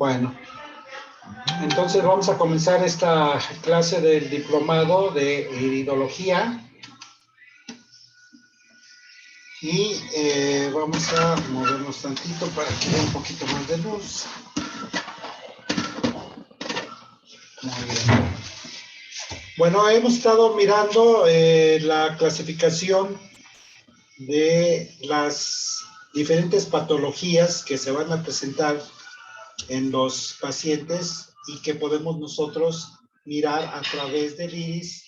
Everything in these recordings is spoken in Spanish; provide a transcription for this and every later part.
Bueno, entonces vamos a comenzar esta clase del diplomado de iridología y vamos a movernos tantito para que haya un poquito más de luz. Muy bien. Bueno, hemos estado mirando la clasificación de las diferentes patologías que se van a presentar en los pacientes y que podemos nosotros mirar a través del iris,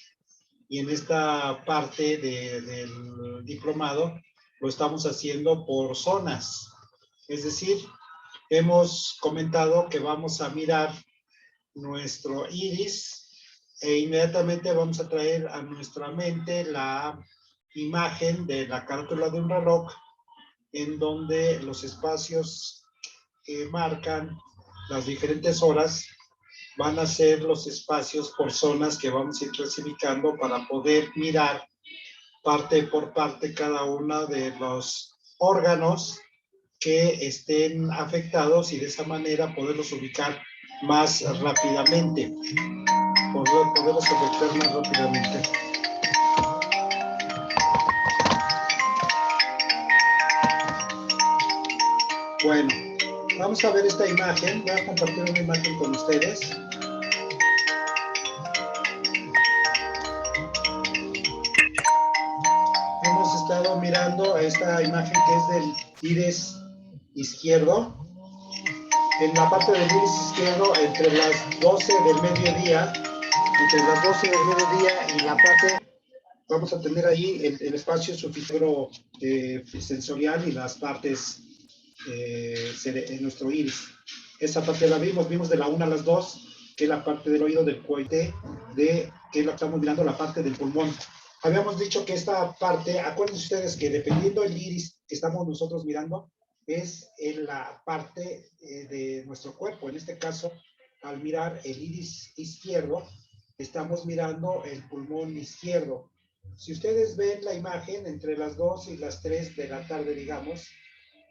y en esta parte del diplomado lo estamos haciendo por zonas. Es decir, hemos comentado que vamos a mirar nuestro iris e inmediatamente vamos a traer a nuestra mente la imagen de la carátula de un reloj, en donde los espacios que marcan las diferentes horas van a ser los espacios por zonas que vamos a ir clasificando para poder mirar parte por parte cada uno de los órganos que estén afectados y de esa manera poderlos ubicar más rápidamente. Poderlos afectar más rápidamente. Bueno, vamos a ver esta imagen. Voy a compartir una imagen con ustedes. Hemos estado mirando esta imagen que es del iris izquierdo. En la parte del iris izquierdo, entre las 12 del mediodía, y la parte, vamos a tener ahí el espacio suficiente sensorial y las partes en nuestro iris. Esa parte la vimos de la 1 a las 2, que es la parte del oído del coité, que la estamos mirando, la parte del pulmón. Habíamos dicho que esta parte, acuérdense ustedes que dependiendo del iris que estamos nosotros mirando, es en la parte de nuestro cuerpo. En este caso, al mirar el iris izquierdo, estamos mirando el pulmón izquierdo. Si ustedes ven la imagen entre las 2 y las 3 de la tarde, digamos,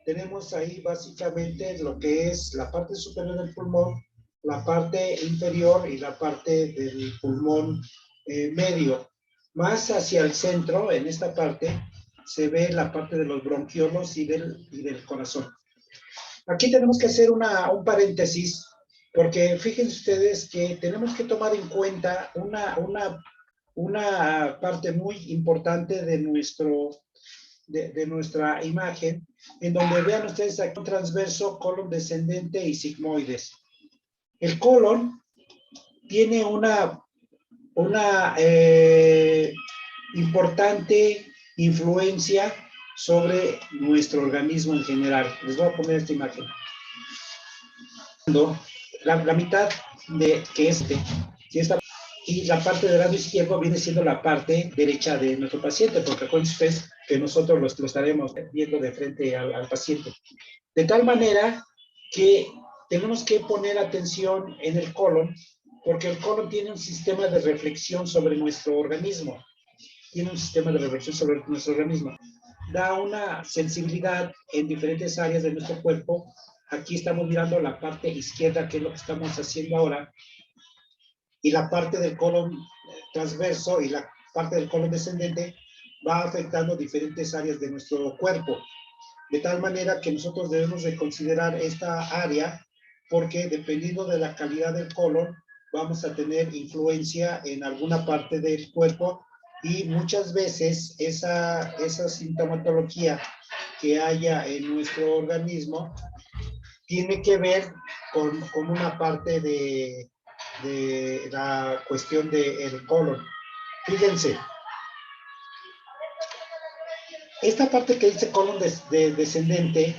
tenemos ahí básicamente lo que es la parte superior del pulmón, la parte inferior y la parte del pulmón medio. Más hacia el centro, en esta parte, se ve la parte de los bronquiolos y del corazón. Aquí tenemos que hacer un paréntesis, porque fíjense ustedes que tenemos que tomar en cuenta una parte muy importante de nuestra imagen, en donde vean ustedes aquí un transverso, colon descendente y sigmoides. El colon tiene una importante influencia sobre nuestro organismo en general. Les voy a poner esta imagen. La mitad de que y la parte del lado izquierdo viene siendo la parte derecha de nuestro paciente, porque acuérdense ustedes que nosotros lo estaremos viendo de frente al paciente. De tal manera que tenemos que poner atención en el colon, porque el colon tiene un sistema de reflexión sobre nuestro organismo. Da una sensibilidad en diferentes áreas de nuestro cuerpo. Aquí estamos mirando la parte izquierda, que es lo que estamos haciendo ahora, y la parte del colon transverso y la parte del colon descendente va afectando diferentes áreas de nuestro cuerpo. De tal manera que nosotros debemos de considerar esta área, porque dependiendo de la calidad del colon, vamos a tener influencia en alguna parte del cuerpo, y muchas veces esa sintomatología que haya en nuestro organismo tiene que ver con una parte de la cuestión del colon. Fíjense, esta parte que dice colon descendente,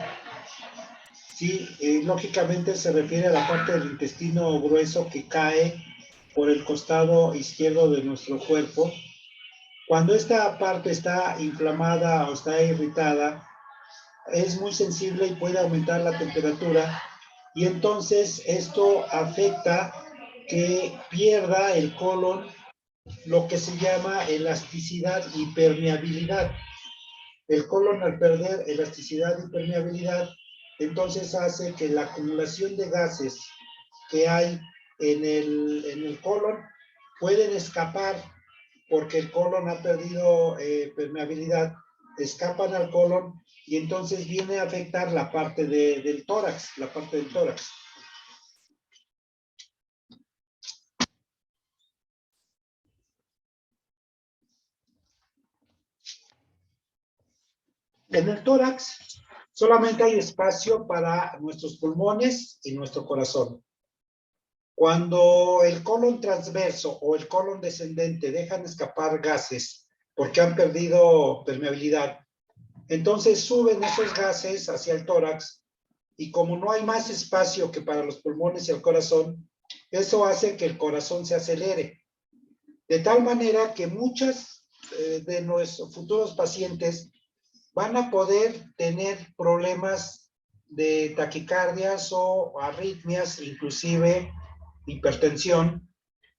sí, lógicamente se refiere a la parte del intestino grueso que cae por el costado izquierdo de nuestro cuerpo. Cuando esta parte está inflamada o está irritada, es muy sensible y puede aumentar la temperatura, y entonces esto afecta que pierda el colon lo que se llama elasticidad y permeabilidad. El colon, al perder elasticidad y permeabilidad, entonces hace que la acumulación de gases que hay en el colon pueden escapar porque el colon ha perdido permeabilidad, escapan al colon y entonces viene a afectar la parte del tórax, la parte del tórax. En el tórax solamente hay espacio para nuestros pulmones y nuestro corazón. Cuando el colon transverso o el colon descendente dejan escapar gases porque han perdido permeabilidad, entonces suben esos gases hacia el tórax y como no hay más espacio que para los pulmones y el corazón, eso hace que el corazón se acelere. De tal manera que muchas de nuestros futuros pacientes van a poder tener problemas de taquicardias o arritmias, inclusive hipertensión,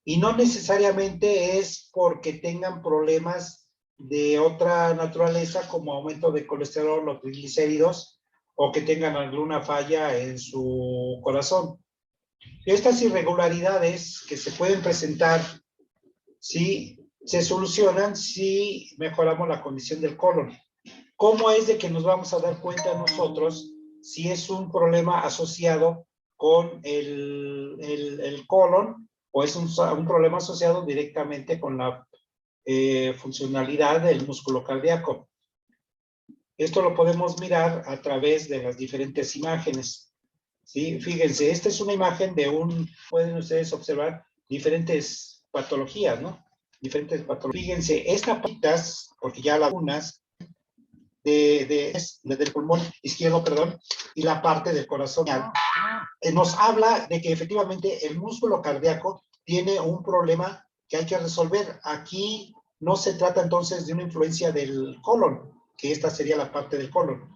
y no necesariamente es porque tengan problemas de otra naturaleza como aumento de colesterol o triglicéridos o que tengan alguna falla en su corazón. Estas irregularidades que se pueden presentar si se solucionan si mejoramos la condición del colon. ¿Cómo es de que nos vamos a dar cuenta nosotros si es un problema asociado con el colon o es un problema asociado directamente con la funcionalidad del músculo cardíaco? Esto lo podemos mirar a través de las diferentes imágenes. ¿Sí? Fíjense, esta es una imagen de pueden ustedes observar diferentes patologías, ¿no? Diferentes patologías. Fíjense, estas patitas, porque ya las unas, del pulmón izquierdo, perdón, y la parte del corazón. Nos habla de que efectivamente el músculo cardíaco tiene un problema que hay que resolver. Aquí no se trata entonces de una influencia del colon, que esta sería la parte del colon,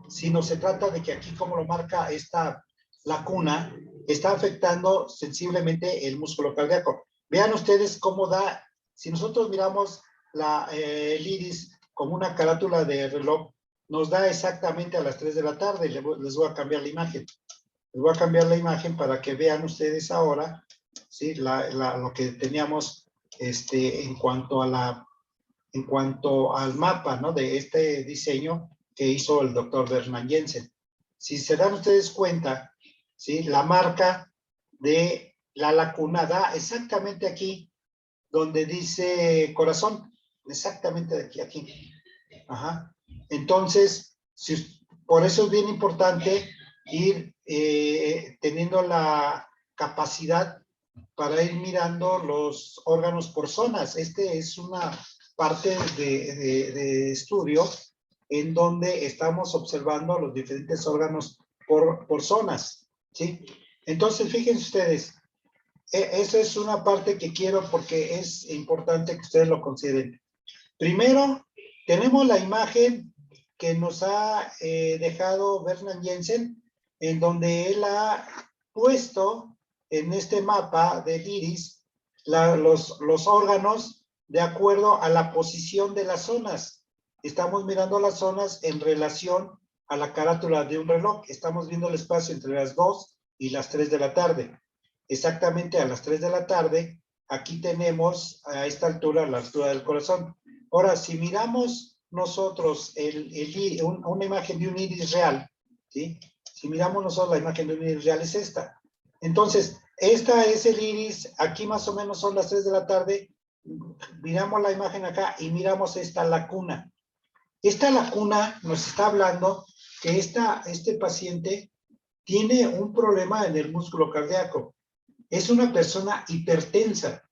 sino se trata de que aquí, como lo marca esta lacuna, está afectando sensiblemente el músculo cardíaco. Vean ustedes cómo da, si nosotros miramos el iris como una carátula de reloj, nos da exactamente a las 3 de la tarde. Les voy a cambiar la imagen. Les voy a cambiar la imagen para que vean ustedes ahora, ¿sí? Lo que teníamos en cuanto al mapa, ¿no? De este diseño que hizo el doctor Bernard Jensen. Si se dan ustedes cuenta, ¿sí? La marca de la lacuna da exactamente aquí, donde dice corazón, exactamente de aquí. Ajá. Entonces, por eso es bien importante ir teniendo la capacidad para ir mirando los órganos por zonas. Es una parte de estudio en donde estamos observando los diferentes órganos por zonas, ¿sí? Entonces, fíjense ustedes, esa es una parte que quiero porque es importante que ustedes lo consideren. Primero, tenemos la imagen que nos ha dejado Bernard Jensen, en donde él ha puesto en este mapa del iris los órganos de acuerdo a la posición de las zonas. Estamos mirando las zonas en relación a la carátula de un reloj. Estamos viendo el espacio entre las 2 y las 3 de la tarde. Exactamente a las 3 de la tarde, aquí tenemos a esta altura, la altura del corazón. Ahora, si miramos nosotros una imagen de un iris real, ¿sí? Si miramos nosotros la imagen de un iris real, es esta. Entonces, esta es el iris, aquí más o menos son las 3 de la tarde, miramos la imagen acá y miramos esta lacuna. Esta lacuna nos está hablando que este paciente tiene un problema en el músculo cardíaco. Es una persona hipertensa.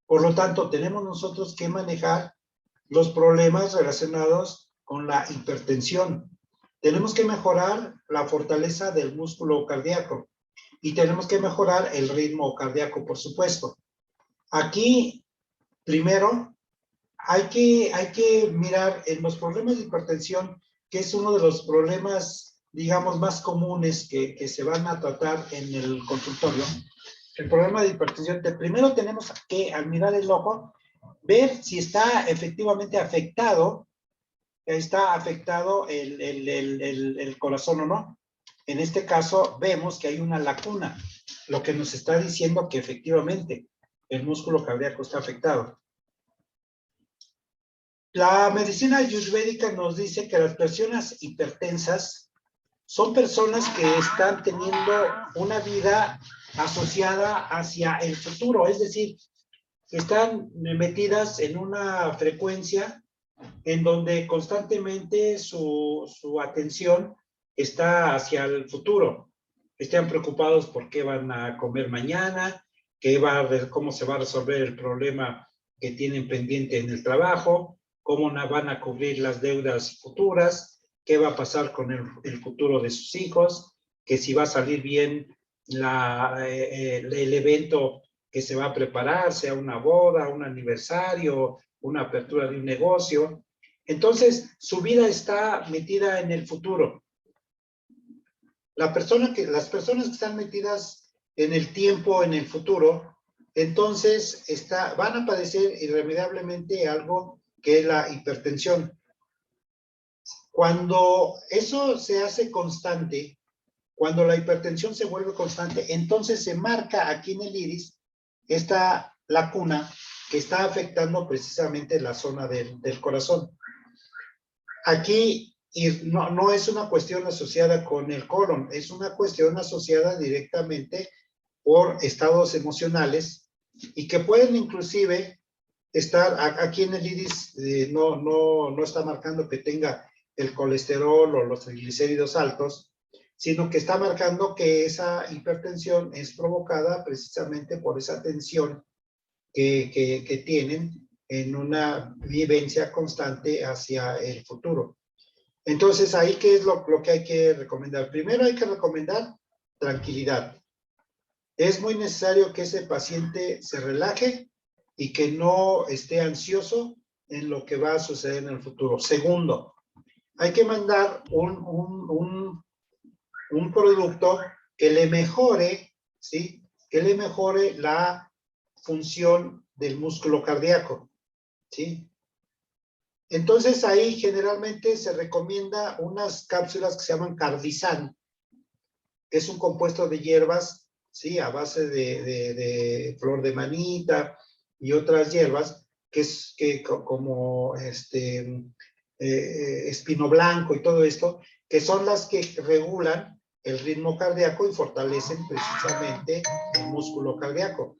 Por lo tanto, tenemos nosotros que manejar los problemas relacionados con la hipertensión. Tenemos que mejorar la fortaleza del músculo cardíaco y tenemos que mejorar el ritmo cardíaco, por supuesto. Aquí, primero, hay que mirar en los problemas de hipertensión, que es uno de los problemas, digamos, más comunes que se van a tratar en el consultorio. El problema de hipertensión, primero tenemos que, al mirar el ojo, ver si está efectivamente afectado el corazón o no. en este caso vemos que hay una lacuna, lo que nos está diciendo que efectivamente el músculo cardíaco está afectado. La medicina ayurvédica nos dice que las personas hipertensas son personas que están teniendo una vida asociada hacia el futuro, es decir, están metidas en una frecuencia en donde constantemente su atención está hacia el futuro. Están preocupados por qué van a comer mañana, cómo se va a resolver el problema que tienen pendiente en el trabajo, cómo van a cubrir las deudas futuras, qué va a pasar con el futuro de sus hijos, que si va a salir bien el evento que se va a preparar, sea una boda, un aniversario, una apertura de un negocio. Entonces, su vida está metida en el futuro. Las personas que están metidas en el tiempo, en el futuro, entonces van a padecer irremediablemente algo que es la hipertensión. Cuando eso se hace constante, cuando la hipertensión se vuelve constante, entonces se marca aquí en el iris esta lacuna que está afectando precisamente la zona del corazón. Aquí no es una cuestión asociada con el colon, es una cuestión asociada directamente por estados emocionales y que pueden inclusive estar, aquí en el iris no está marcando que tenga el colesterol o los triglicéridos altos, sino que está marcando que esa hipertensión es provocada precisamente por esa tensión que tienen en una vivencia constante hacia el futuro. Entonces, ahí, ¿qué es lo que hay que recomendar? Primero hay que recomendar tranquilidad. Es muy necesario que ese paciente se relaje y que no esté ansioso en lo que va a suceder en el futuro. Segundo, hay que mandar un producto que le mejore, ¿sí? Que le mejore la función del músculo cardíaco, ¿sí? Entonces ahí generalmente se recomienda unas cápsulas que se llaman Cardizan, que es un compuesto de hierbas, ¿sí? A base de flor de manita y otras hierbas, como espino blanco y todo esto, que son las que regulan el ritmo cardíaco y fortalecen precisamente el músculo cardíaco,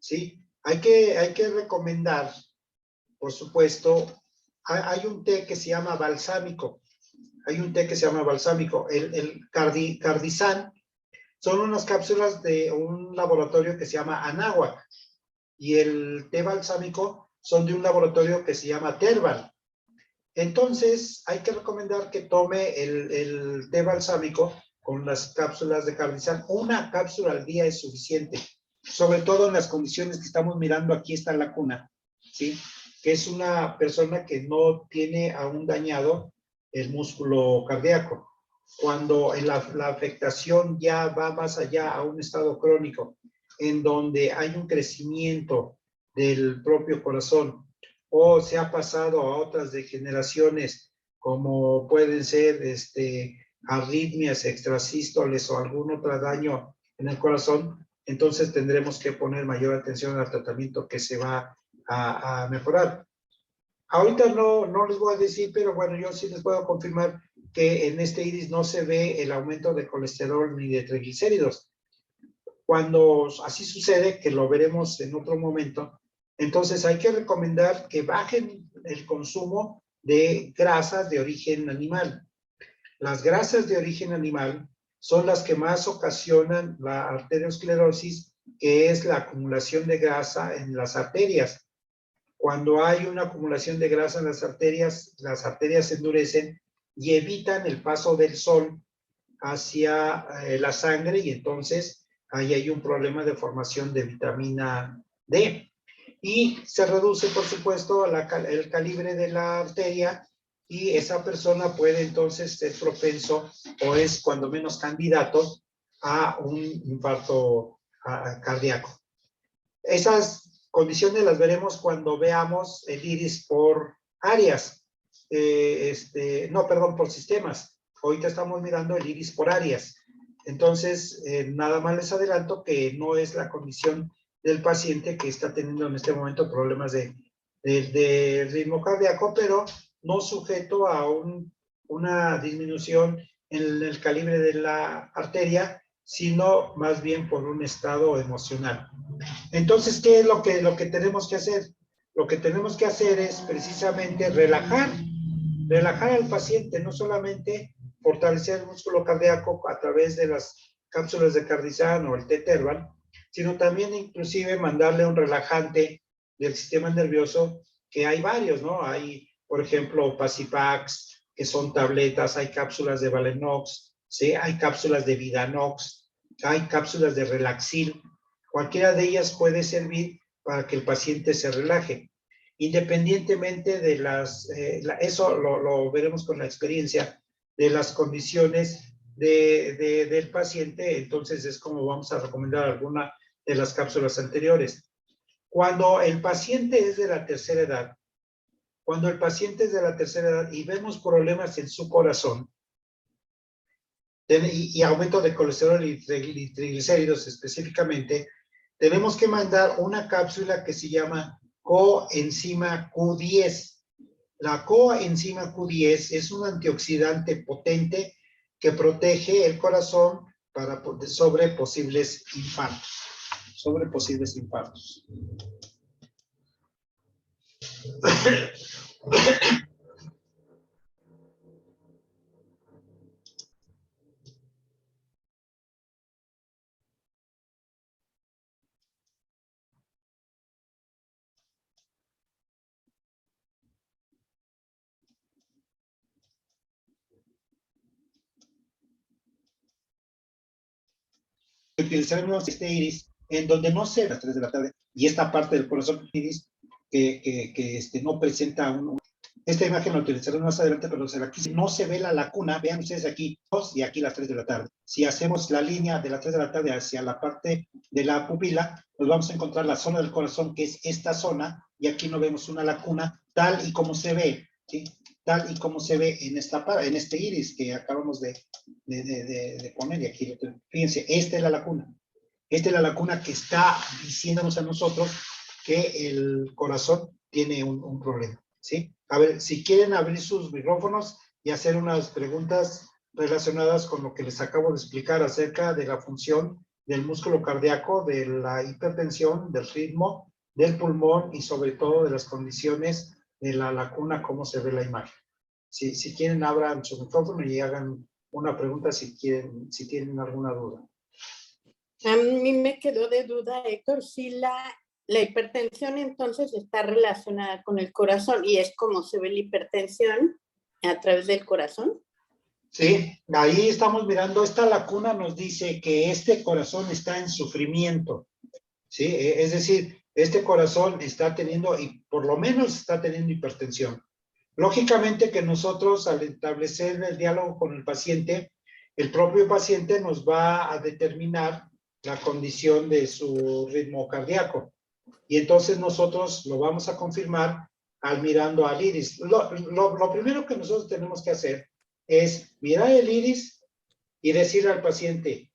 ¿sí? Hay que recomendar, por supuesto, hay un té que se llama balsámico. Hay un té que se llama balsámico. El Cardizan son unas cápsulas de un laboratorio que se llama Anáhuac. Y el té balsámico son de un laboratorio que se llama Terval. Entonces, hay que recomendar que tome el té balsámico con las cápsulas de Cardizan. Una cápsula al día es suficiente, sobre todo en las condiciones que estamos mirando. Aquí está la lacuna, ¿sí? Que es una persona que no tiene aún dañado el músculo cardíaco. Cuando la afectación ya va más allá a un estado crónico, en donde hay un crecimiento del propio corazón, o se ha pasado a otras degeneraciones, como pueden ser arritmias extrasístoles o algún otro daño en el corazón, entonces tendremos que poner mayor atención al tratamiento que se va a mejorar. Ahorita no les voy a decir, pero bueno, yo sí les puedo confirmar que en este iris no se ve el aumento de colesterol ni de triglicéridos. Cuando así sucede, que lo veremos en otro momento, entonces hay que recomendar que bajen el consumo de grasas de origen animal. Las grasas de origen animal son las que más ocasionan la arteriosclerosis, que es la acumulación de grasa en las arterias. Cuando hay una acumulación de grasa en las arterias se endurecen y evitan el paso del sol hacia la sangre, y entonces ahí hay un problema de formación de vitamina D. Y se reduce, por supuesto, el calibre de la arteria, y esa persona puede entonces ser propenso, o es cuando menos candidato, a un infarto cardíaco. Esas condiciones las veremos cuando veamos el iris por áreas, por sistemas. ahorita estamos mirando el iris por áreas. Entonces, nada más les adelanto que no es la condición del paciente que está teniendo en este momento problemas de ritmo cardíaco, pero no sujeto a una disminución en el calibre de la arteria, sino más bien por un estado emocional. Entonces, ¿qué es lo que tenemos que hacer? Lo que tenemos que hacer es precisamente relajar al paciente, no solamente fortalecer el músculo cardíaco a través de las cápsulas de Cardizan o el T-Terval, sino también inclusive mandarle un relajante del sistema nervioso, que hay varios, ¿no? Hay, por ejemplo, Pasipax, que son tabletas, hay cápsulas de Valenox, ¿sí? Hay cápsulas de Vidanox, hay cápsulas de Relaxil. Cualquiera de ellas puede servir para que el paciente se relaje. Independientemente de eso lo veremos con la experiencia de las condiciones del paciente, entonces es como vamos a recomendar alguna de las cápsulas anteriores. Cuando el paciente es de la tercera edad, y vemos problemas en su corazón, y aumento de colesterol y triglicéridos específicamente, tenemos que mandar una cápsula que se llama coenzima Q10. La coenzima Q10 es un antioxidante potente que protege el corazón sobre posibles infartos. Utilizaremos este iris en donde no se ve a las 3 de la tarde y esta parte del corazón iris que no presenta esta imagen la utilizaremos más adelante, pero aquí no se ve la lacuna. Vean ustedes aquí 2 y aquí las 3 de la tarde. Si hacemos la línea de las 3 de la tarde hacia la parte de la pupila, nos vamos a encontrar la zona del corazón, que es esta zona, y aquí no vemos una lacuna tal y como se ve, ¿sí? Tal y como se ve en este iris que acabamos de poner, y aquí, fíjense, esta es la lacuna. Esta es la lacuna que está diciéndonos a nosotros que el corazón tiene un problema, ¿sí? A ver, si quieren abrir sus micrófonos y hacer unas preguntas relacionadas con lo que les acabo de explicar acerca de la función del músculo cardíaco, de la hipertensión, del ritmo, del pulmón y sobre todo de las condiciones de la lacuna, cómo se ve la imagen. Si quieren, abran su micrófono y hagan una pregunta si tienen alguna duda. A mí me quedó de duda, Héctor, si la hipertensión entonces está relacionada con el corazón y es como se ve la hipertensión a través del corazón. Sí, ahí estamos mirando, esta lacuna nos dice que este corazón está en sufrimiento, ¿sí? Es decir, este corazón está teniendo, y por lo menos está teniendo hipertensión. Lógicamente que nosotros al establecer el diálogo con el paciente, el propio paciente nos va a determinar la condición de su ritmo cardíaco. Y entonces nosotros lo vamos a confirmar mirando al iris. Lo primero que nosotros tenemos que hacer es mirar el iris y decirle al paciente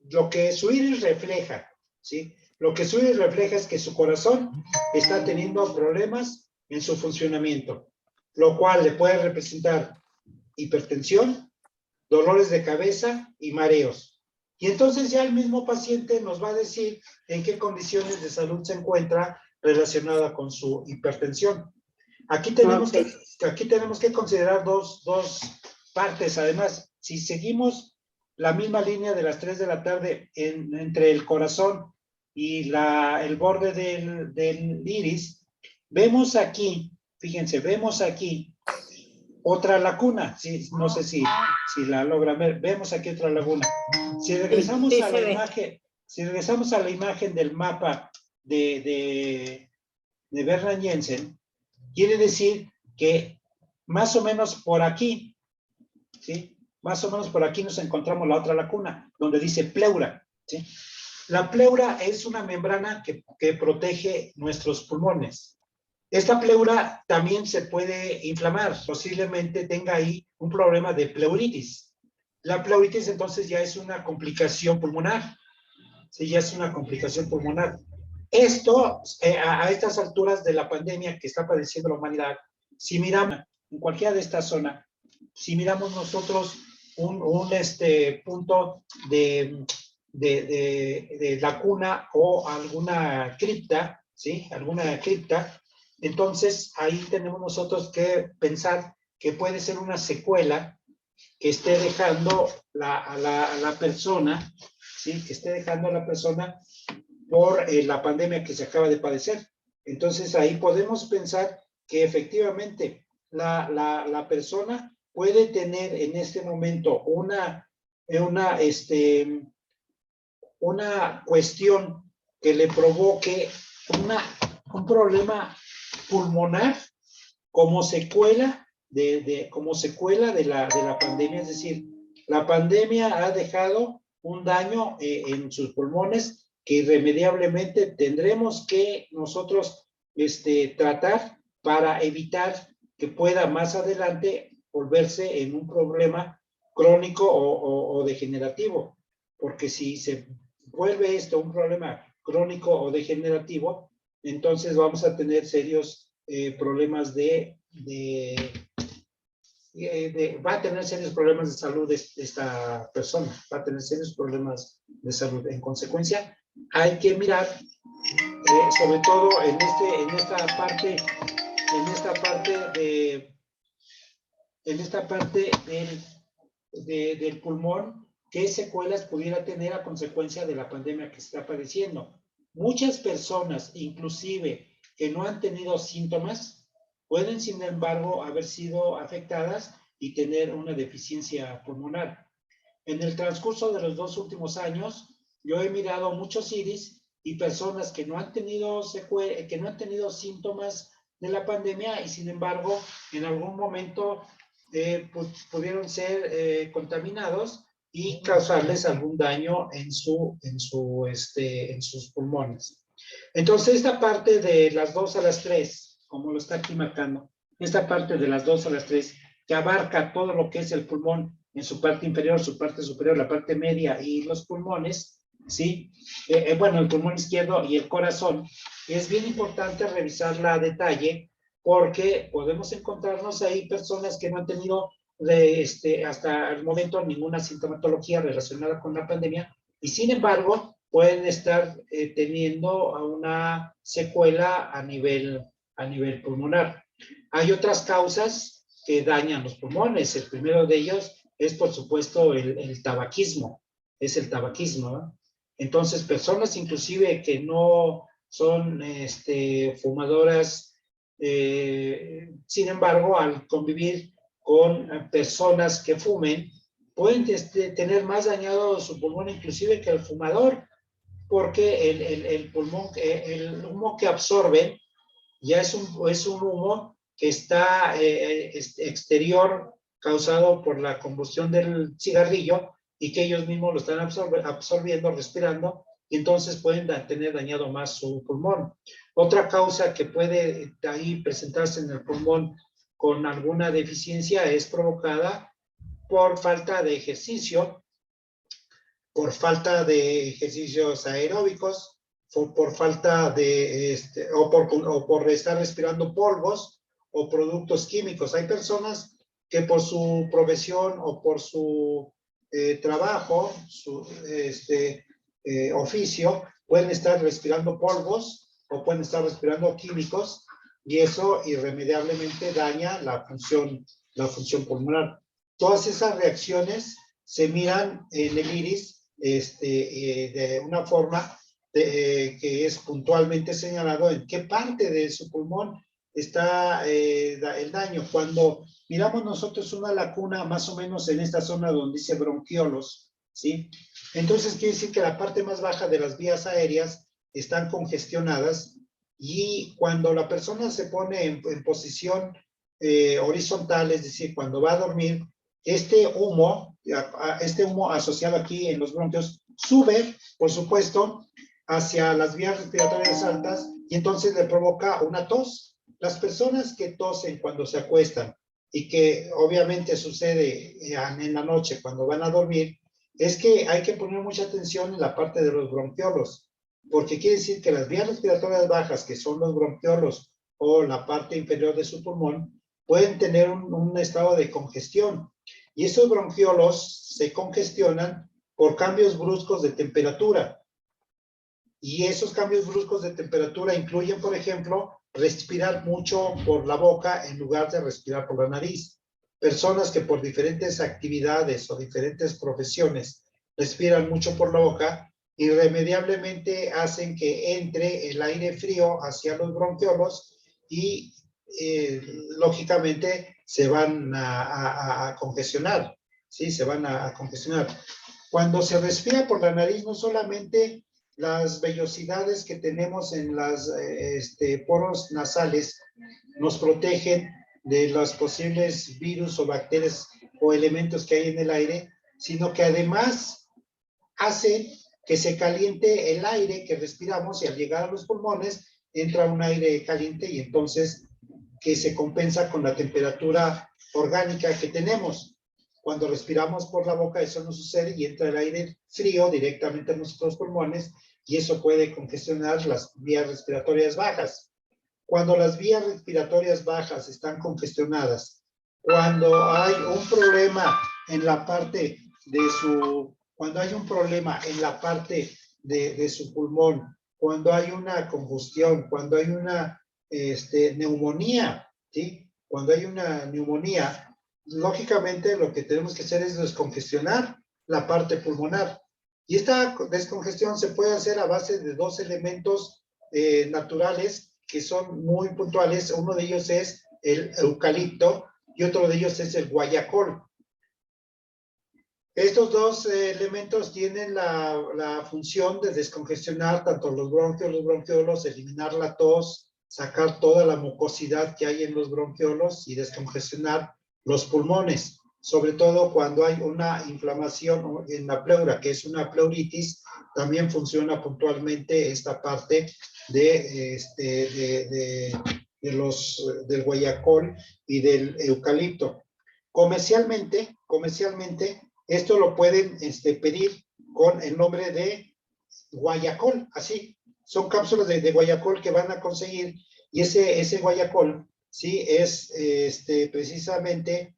lo que su iris refleja, ¿sí? Lo que su iris refleja es que su corazón está teniendo problemas en su funcionamiento, lo cual le puede representar hipertensión, dolores de cabeza y mareos. Y entonces ya el mismo paciente nos va a decir en qué condiciones de salud se encuentra relacionada con su hipertensión. Aquí tenemos que considerar dos partes. Además, si seguimos la misma línea de las 3 de la tarde entre el corazón y el borde del iris, vemos aquí, fíjense, vemos aquí otra lacuna. Sí, no sé si la logran ver. Vemos aquí otra laguna. Si regresamos a la imagen del mapa de Bernard Jensen, quiere decir que más o menos por aquí, ¿sí? Más o menos por aquí nos encontramos la otra lacuna, donde dice pleura, ¿sí? La pleura es una membrana que protege nuestros pulmones. Esta pleura también se puede inflamar, posiblemente tenga ahí un problema de pleuritis. La pleuritis entonces ya es una complicación pulmonar. Sí, ya es una complicación pulmonar. Esto, a estas alturas de la pandemia que está padeciendo la humanidad, si miramos en cualquiera de esta zona, si miramos nosotros un punto de lacuna o alguna cripta, ¿sí? Alguna cripta, entonces ahí tenemos nosotros que pensar que puede ser una secuela que esté dejando a la persona, ¿sí? Que esté dejando a la persona por la pandemia que se acaba de padecer. Entonces ahí podemos pensar que efectivamente la persona puede tener en este momento una cuestión que le provoque un problema pulmonar como secuela como secuela de la pandemia, es decir, la pandemia ha dejado un daño en sus pulmones que irremediablemente tendremos que nosotros tratar para evitar que pueda más adelante volverse en un problema crónico o degenerativo, porque si se vuelve esto un problema crónico o degenerativo, entonces vamos a tener serios problemas va a tener serios problemas de salud esta persona, va a tener serios problemas de salud. En consecuencia, hay que mirar, sobre todo en esta parte del pulmón, qué secuelas pudiera tener a consecuencia de la pandemia que está padeciendo. Muchas personas, inclusive que no han tenido síntomas, pueden, sin embargo, haber sido afectadas y tener una deficiencia pulmonar. En el transcurso de los 2 últimos años, yo he mirado muchos iris y personas que no han tenido síntomas de la pandemia y, sin embargo, en algún momento pudieron ser contaminados y causarles algún daño en sus pulmones. Entonces, esta parte de las 2 a las 3, como lo está aquí marcando, esta parte de las 2 a las 3, que abarca todo lo que es el pulmón en su parte inferior, su parte superior, la parte media y los pulmones, ¿sí? Bueno, el pulmón izquierdo y el corazón, es bien importante revisarla a detalle porque podemos encontrarnos ahí personas que no han tenido hasta el momento ninguna sintomatología relacionada con la pandemia y sin embargo pueden estar teniendo una secuela a nivel pulmonar. Hay otras causas que dañan los pulmones. El primero de ellos es, por supuesto, el tabaquismo. Es el tabaquismo, ¿no? Entonces, personas inclusive que no son fumadoras, sin embargo, al convivir con personas que fumen, pueden tener más dañado su pulmón inclusive que el fumador, porque el pulmón, el humo que absorben ya es un humo que está exterior causado por la combustión del cigarrillo y que ellos mismos lo están absorbiendo, respirando, y entonces pueden tener dañado más su pulmón. Otra causa que puede ahí presentarse en el pulmón con alguna deficiencia es provocada por falta de ejercicio, por falta de ejercicios aeróbicos, por falta de, o por estar respirando polvos o productos químicos. Hay personas que por su profesión o por su trabajo, su oficio, pueden estar respirando polvos o pueden estar respirando químicos y eso irremediablemente daña la función pulmonar. Todas esas reacciones se miran en el iris de una forma que es puntualmente señalado en qué parte de su pulmón está el daño. Cuando miramos nosotros una lacuna más o menos en esta zona donde dice bronquiolos, ¿sí? Entonces quiere decir que la parte más baja de las vías aéreas están congestionadas y cuando la persona se pone en posición horizontal, es decir, cuando va a dormir, este humo asociado aquí en los bronquios sube, por supuesto, hacia las vías respiratorias altas y entonces le provoca una tos. Las personas que tosen cuando se acuestan y que obviamente sucede en la noche cuando van a dormir, es que hay que poner mucha atención en la parte de los bronquiolos, porque quiere decir que las vías respiratorias bajas, que son los bronquiolos o la parte inferior de su pulmón, pueden tener un estado de congestión. Y esos bronquiolos se congestionan por cambios bruscos de temperatura. Y esos cambios bruscos de temperatura incluyen, por ejemplo, respirar mucho por la boca en lugar de respirar por la nariz. Personas que por diferentes actividades o diferentes profesiones respiran mucho por la boca, irremediablemente hacen que entre el aire frío hacia los bronquiolos y lógicamente se van a congestionar, ¿sí? Se van a congestionar. Cuando se respira por la nariz, no solamente las vellosidades que tenemos en los poros nasales nos protegen de los posibles virus o bacterias o elementos que hay en el aire, sino que además hacen que se caliente el aire que respiramos y al llegar a los pulmones entra un aire caliente y entonces que se compensa con la temperatura orgánica que tenemos. Cuando respiramos por la boca eso no sucede y entra el aire frío directamente a nuestros pulmones y eso puede congestionar las vías respiratorias bajas. Cuando las vías respiratorias bajas están congestionadas, cuando hay un problema en la parte de su, cuando hay un problema en la parte de su pulmón, cuando hay una combustión, cuando hay una neumonía, ¿sí? Cuando hay una neumonía, lógicamente lo que tenemos que hacer es descongestionar la parte pulmonar. Y esta descongestión se puede hacer a base de dos elementos naturales que son muy puntuales. Uno de ellos es el eucalipto y otro de ellos es el guayacol. Estos dos elementos tienen la función de descongestionar tanto los bronquiolos, eliminar la tos, sacar toda la mucosidad que hay en los bronquiolos y descongestionar los pulmones, sobre todo cuando hay una inflamación en la pleura, que es una pleuritis, también funciona puntualmente esta parte del guayacol y del eucalipto. Comercialmente, esto lo pueden pedir con el nombre de guayacol, así. Son cápsulas de guayacol que van a conseguir y ese guayacol, sí, es precisamente,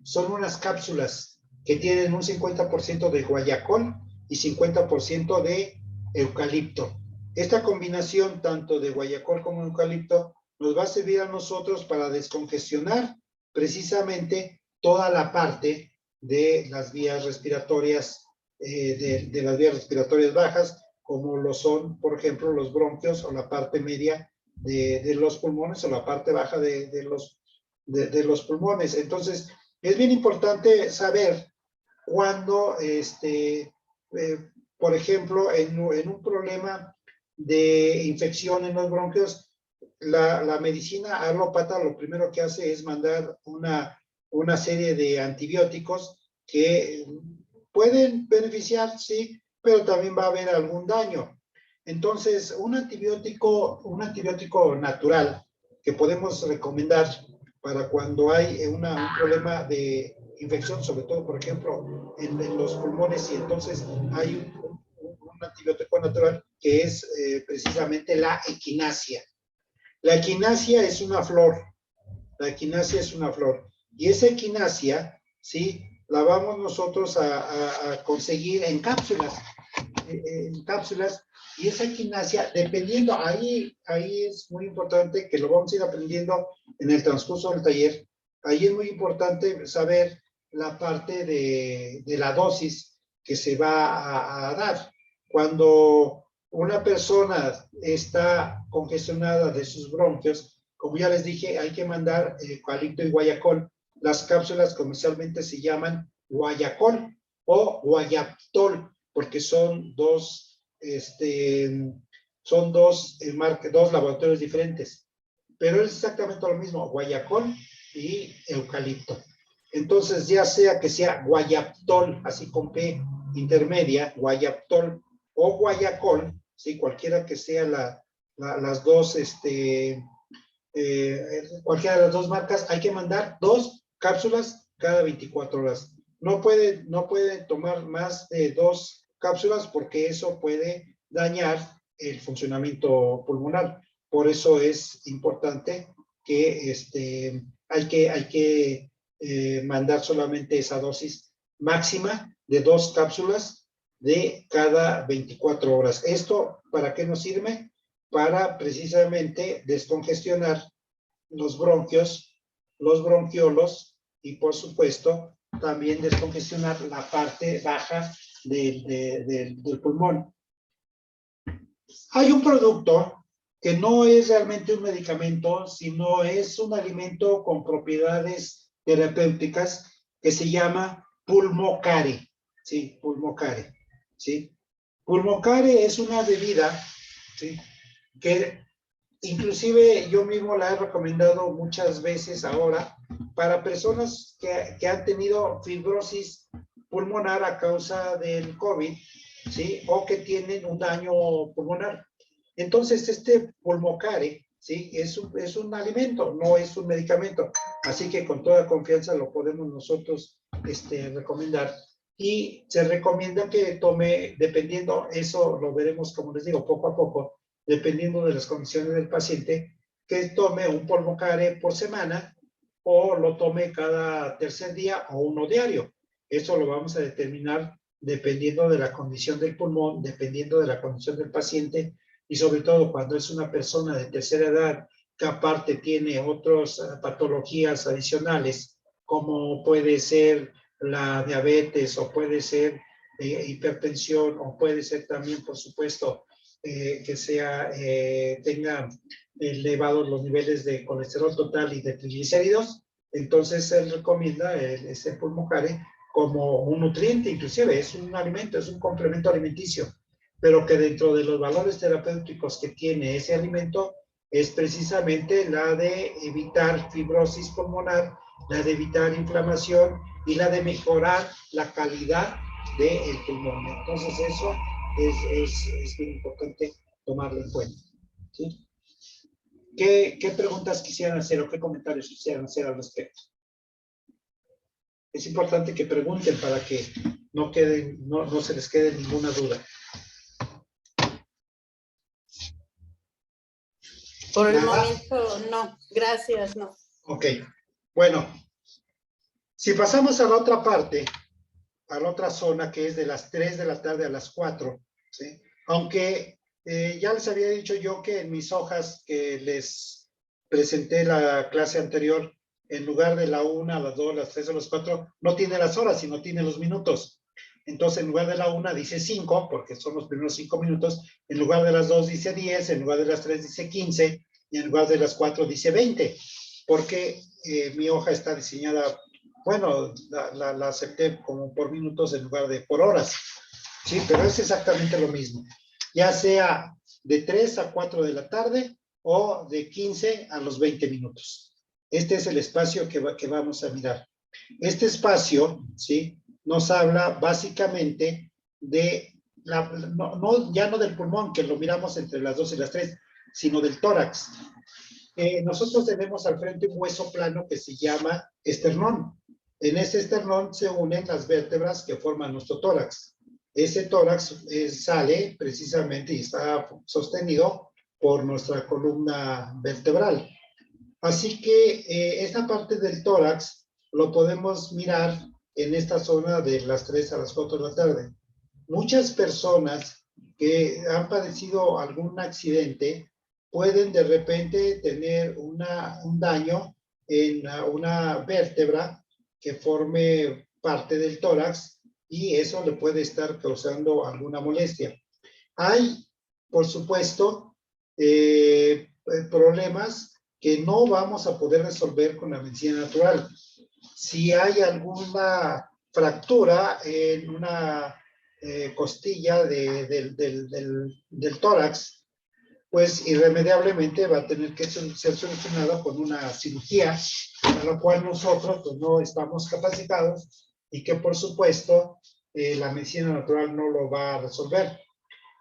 son unas cápsulas que tienen un 50% de guayacol y 50% de eucalipto. Esta combinación tanto de guayacol como eucalipto nos va a servir a nosotros para descongestionar precisamente toda la parte de las vías respiratorias, de las vías respiratorias bajas, como lo son, por ejemplo, los bronquios o la parte media de los pulmones o la parte baja de los pulmones. Entonces, es bien importante saber cuando, por ejemplo, en un problema de infección en los bronquios, la medicina alópata lo primero que hace es mandar una serie de antibióticos que pueden beneficiar, sí, pero también va a haber algún daño. Entonces, un antibiótico natural que podemos recomendar para cuando hay un problema de infección, sobre todo, por ejemplo, en los pulmones, y entonces hay un antibiótico natural que es precisamente la equinacia. La equinacia es una flor. La equinacia es una flor. Y esa equinacia, ¿sí? La vamos nosotros a conseguir en cápsulas. Y esa equinacia, dependiendo, ahí es muy importante que lo vamos a ir aprendiendo en el transcurso del taller. Ahí es muy importante saber la parte de la dosis que se va a dar. Cuando una persona está congestionada de sus bronquios, como ya les dije, hay que mandar eucalipto y guayacol. Las cápsulas comercialmente se llaman guayacol o guayaptol, porque son dos laboratorios diferentes. Pero es exactamente lo mismo, guayacol y eucalipto. Entonces, ya sea que sea guayaptol, así con P intermedia, guayaptol o guayacol, ¿sí? Cualquiera que sea las dos cualquiera de las dos marcas, hay que mandar 2 cápsulas cada 24 horas. No puede tomar más de 2 cápsulas porque eso puede dañar el funcionamiento pulmonar. Por eso es importante que hay que mandar solamente esa dosis máxima de 2 cápsulas de cada 24 horas. ¿Esto para qué nos sirve? Para precisamente descongestionar los bronquios, los bronquiolos y por supuesto también descongestionar la parte baja del pulmón. Hay un producto que no es realmente un medicamento, sino es un alimento con propiedades terapéuticas que se llama Pulmocare. Sí, Pulmocare. ¿Sí? Pulmocare es una bebida, ¿sí?, que inclusive yo mismo la he recomendado muchas veces ahora para personas que han tenido fibrosis pulmonar a causa del COVID, ¿sí?, o que tienen un daño pulmonar. Entonces, este Pulmocare, ¿sí?, es un alimento, no es un medicamento. Así que con toda confianza lo podemos nosotros recomendar. Y se recomienda que tome, dependiendo, eso lo veremos, como les digo, poco a poco, dependiendo de las condiciones del paciente, que tome un Pulmocare por semana o lo tome cada tercer día o uno diario. Eso lo vamos a determinar dependiendo de la condición del pulmón, dependiendo de la condición del paciente y sobre todo cuando es una persona de tercera edad que aparte tiene otras patologías adicionales, como puede ser la diabetes o puede ser hipertensión o puede ser también, por supuesto, que tenga elevados los niveles de colesterol total y de triglicéridos. Entonces se recomienda ese Pulmocare como un nutriente, inclusive es un alimento, es un complemento alimenticio, pero que dentro de los valores terapéuticos que tiene ese alimento es precisamente la de evitar fibrosis pulmonar, la de evitar inflamación y la de mejorar la calidad del pulmón. Entonces eso es bien importante tomarlo en cuenta. ¿Sí? ¿Qué preguntas quisieran hacer o qué comentarios quisieran hacer al respecto? Es importante que pregunten para que no se les quede ninguna duda. Por el momento, no. Gracias, no. Ok. Bueno, si pasamos a la otra parte, a la otra zona, que es de las 3 de la tarde a las 4, ¿sí? Aunque ya les había dicho yo que en mis hojas que les presenté la clase anterior, en lugar de la 1, a las 2, a las 3, a las 4, no tiene las horas, sino tiene los minutos. Entonces, en lugar de la 1 dice 5, porque son los primeros 5 minutos. En lugar de las 2 dice 10, en lugar de las 3 dice 15, y en lugar de las 4 dice 20, porque mi hoja está diseñada, bueno, la acepté como por minutos en lugar de por horas. Sí, pero es exactamente lo mismo. Ya sea de 3 a 4 de la tarde o de 15 a los 20 minutos. Este es el espacio que vamos a mirar. Este espacio, ¿sí?, nos habla básicamente de, ya no del pulmón, que lo miramos entre las 2 y las 3, sino del tórax. Nosotros tenemos al frente un hueso plano que se llama esternón. En ese esternón se unen las vértebras que forman nuestro tórax. Ese tórax sale precisamente y está sostenido por nuestra columna vertebral. Así que esta parte del tórax lo podemos mirar en esta zona de las 3 a las 4 de la tarde. Muchas personas que han padecido algún accidente pueden de repente tener un daño en una vértebra que forme parte del tórax y eso le puede estar causando alguna molestia. Hay, por supuesto, problemas que no vamos a poder resolver con la medicina natural. Si hay alguna fractura en una costilla del tórax, pues irremediablemente va a tener que ser solucionada con una cirugía, a la cual nosotros pues, no estamos capacitados y que por supuesto la medicina natural no lo va a resolver.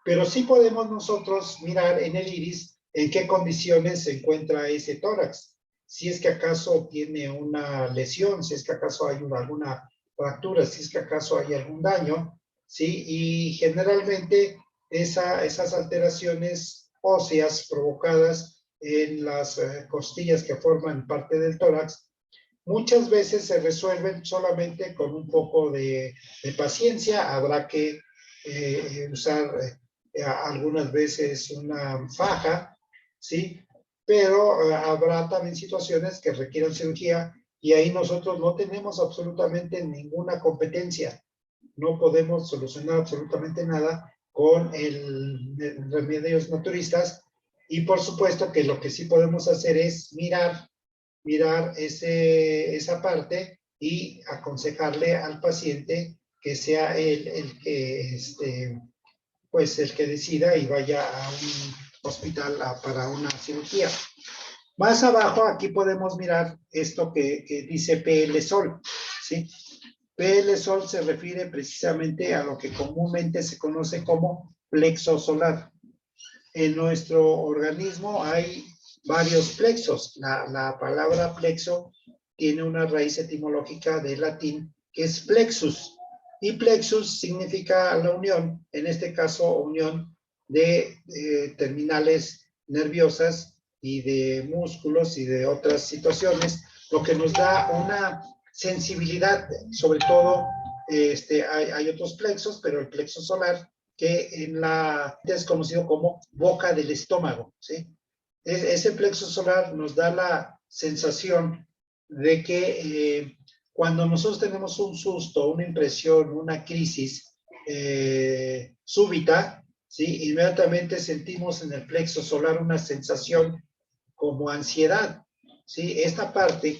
Pero sí podemos nosotros mirar en el iris en qué condiciones se encuentra ese tórax. Si es que acaso tiene una lesión, si es que acaso hay alguna fractura, si es que acaso hay algún daño, ¿sí? Y generalmente esas alteraciones óseas provocadas en las costillas que forman parte del tórax, muchas veces se resuelven solamente con un poco de paciencia. Habrá que usar algunas veces una faja, ¿sí? Pero habrá también situaciones que requieran cirugía y ahí nosotros no tenemos absolutamente ninguna competencia. No podemos solucionar absolutamente nada con remedios naturistas y por supuesto que lo que sí podemos hacer es mirar esa parte y aconsejarle al paciente que sea el que pues el que decida y vaya a un hospital para una cirugía. Más abajo aquí podemos mirar esto que dice PL Sol, ¿sí? PL Sol se refiere precisamente a lo que comúnmente se conoce como plexo solar. En nuestro organismo hay varios plexos. La palabra plexo tiene una raíz etimológica de latín que es plexus. Y plexus significa la unión, en este caso unión de terminales nerviosas y de músculos y de otras situaciones, lo que nos da una sensibilidad, sobre todo hay otros plexos, pero el plexo solar que es conocido como boca del estómago, ¿sí? Ese plexo solar nos da la sensación de que cuando nosotros tenemos un susto, una impresión, una crisis súbita, ¿sí? Inmediatamente sentimos en el plexo solar una sensación como ansiedad, ¿sí? Esta parte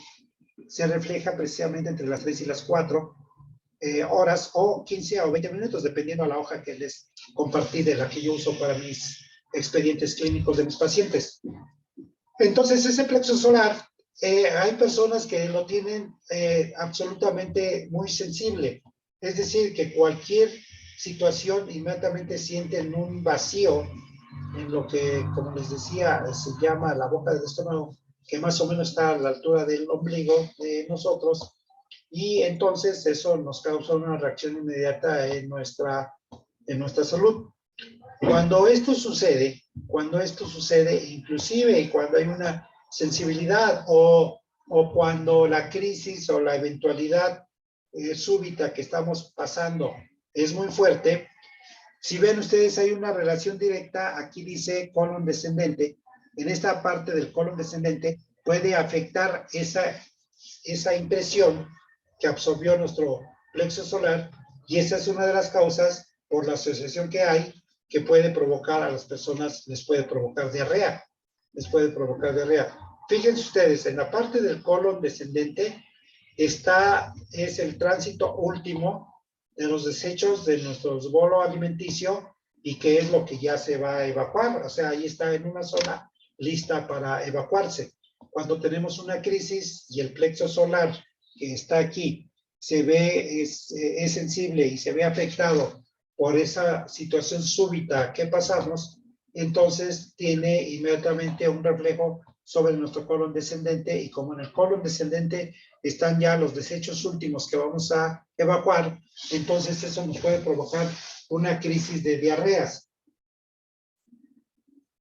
se refleja precisamente entre las 3 y las 4 horas o 15 o 20 minutos, dependiendo a la hoja que les compartí de la que yo uso para mis expedientes clínicos de mis pacientes. Entonces, ese plexo solar, hay personas que lo tienen absolutamente muy sensible. Es decir, que cualquier situación inmediatamente sienten un vacío en lo que, como les decía, se llama la boca del estómago, que más o menos está a la altura del ombligo de nosotros, y entonces eso nos causa una reacción inmediata en nuestra salud. Cuando esto sucede, inclusive cuando hay una sensibilidad o cuando la crisis o la eventualidad súbita que estamos pasando es muy fuerte, si ven ustedes hay una relación directa, aquí dice colon descendente, en esta parte del colon descendente puede afectar esa impresión que absorbió nuestro plexo solar, y esa es una de las causas por la asociación que hay que puede provocar a las personas, les puede provocar diarrea. Fíjense ustedes, en la parte del colon descendente es el tránsito último de los desechos de nuestro bolo alimenticio y que es lo que ya se va a evacuar. O sea, ahí está en una zona lista para evacuarse. Cuando tenemos una crisis y el plexo solar que está aquí se ve, es sensible y se ve afectado por esa situación súbita que pasamos, entonces tiene inmediatamente un reflejo sobre nuestro colon descendente, y como en el colon descendente están ya los desechos últimos que vamos a evacuar, entonces eso nos puede provocar una crisis de diarreas.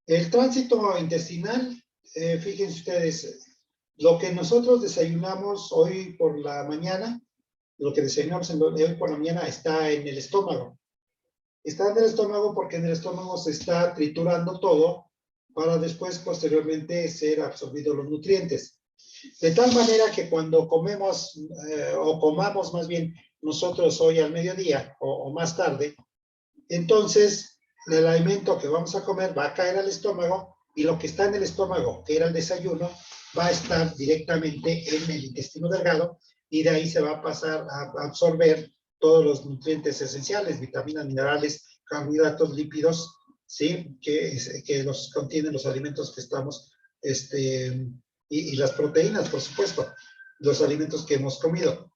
El tránsito intestinal, fíjense ustedes, lo que nosotros desayunamos hoy por la mañana, lo que desayunamos hoy por la mañana está en el estómago. Está en el estómago porque en el estómago se está triturando todo para después, posteriormente, ser absorbidos los nutrientes. De tal manera que cuando comemos, o comamos más bien nosotros hoy al mediodía o más tarde, entonces el alimento que vamos a comer va a caer al estómago, y lo que está en el estómago, que era el desayuno, va a estar directamente en el intestino delgado, y de ahí se va a pasar a absorber todos los nutrientes esenciales, vitaminas, minerales, carbohidratos, lípidos, ¿sí? Que los contienen los alimentos que estamos, y las proteínas, por supuesto, los alimentos que hemos comido.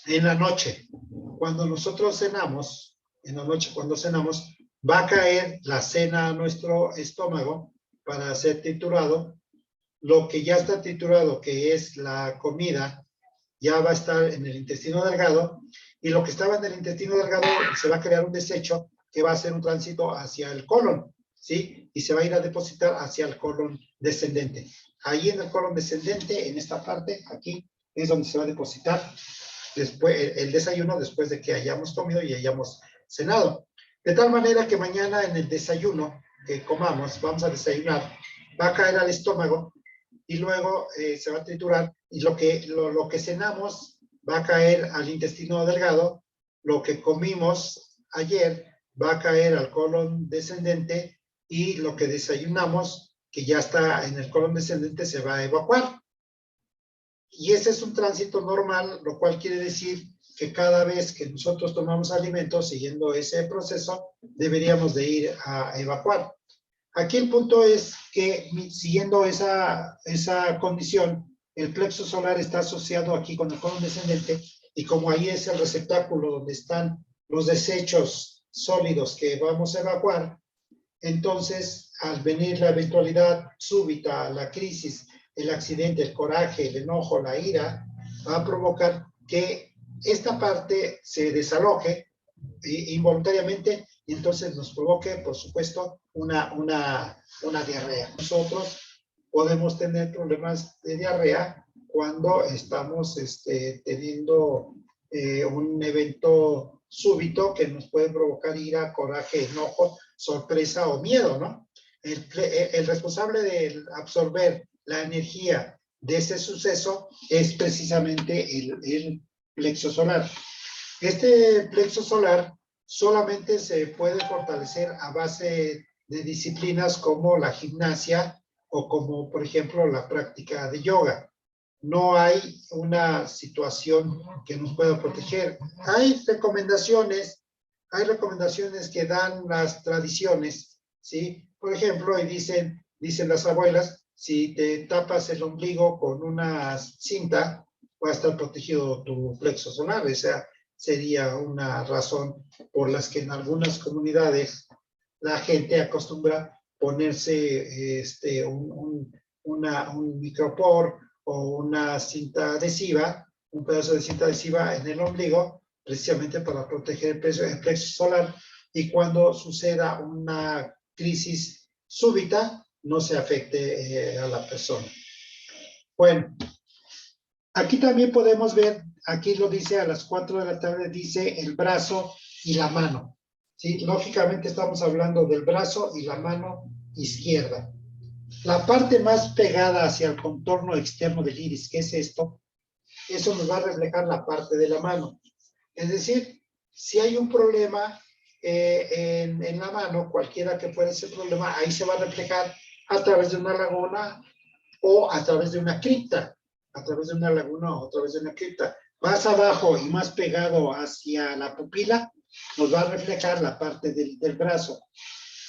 En la noche, cuando nosotros cenamos, va a caer la cena a nuestro estómago, para ser triturado. Lo que ya está triturado, que es la comida, ya va a estar en el intestino delgado, y lo que estaba en el intestino delgado se va a crear un desecho que va a hacer un tránsito hacia el colon, ¿sí? Y se va a ir a depositar hacia el colon descendente. Ahí en el colon descendente, en esta parte, aquí, es donde se va a depositar después el desayuno, después de que hayamos comido y hayamos cenado. De tal manera que mañana en el desayuno que comamos, vamos a desayunar, va a caer al estómago y luego se va a triturar, y lo que cenamos va a caer al intestino delgado, lo que comimos ayer va a caer al colon descendente, y lo que desayunamos, que ya está en el colon descendente, se va a evacuar. Y ese es un tránsito normal, lo cual quiere decir que cada vez que nosotros tomamos alimentos siguiendo ese proceso, deberíamos de ir a evacuar. Aquí el punto es que siguiendo esa condición, el plexo solar está asociado aquí con el colon descendente, y como ahí es el receptáculo donde están los desechos sólidos que vamos a evacuar, entonces al venir la eventualidad súbita, la crisis, el accidente, el coraje, el enojo, la ira, va a provocar que esta parte se desaloje involuntariamente, y entonces nos provoque, por supuesto, una diarrea. Nosotros podemos tener problemas de diarrea cuando estamos teniendo un evento súbito que nos puede provocar ira, coraje, enojo, sorpresa o miedo, ¿no? El responsable de absorber la energía de ese suceso es precisamente el plexo solar. Este plexo solar solamente se puede fortalecer a base de disciplinas como la gimnasia o como, por ejemplo, la práctica de yoga. No hay una situación que nos pueda proteger. Hay recomendaciones que dan las tradiciones, ¿sí? Por ejemplo, y dicen las abuelas, si te tapas el ombligo con una cinta, va a estar protegido tu plexo solar. O sea, sería una razón por las que en algunas comunidades la gente acostumbra ponerse un micropor o una cinta adhesiva, un pedazo de cinta adhesiva en el ombligo, precisamente para proteger el plexo solar, y cuando suceda una crisis súbita no se afecte a la persona. Bueno, aquí también podemos ver, aquí lo dice a las 4 de la tarde, dice el brazo y la mano, ¿sí? Lógicamente estamos hablando del brazo y la mano izquierda. La parte más pegada hacia el contorno externo del iris, que es esto, eso nos va a reflejar la parte de la mano. Es decir, si hay un problema en la mano, cualquiera que fuera ese problema, ahí se va a reflejar a través de una laguna o a través de una cripta. A través de una laguna o a través de una cripta. Más abajo y más pegado hacia la pupila, nos va a reflejar la parte del brazo.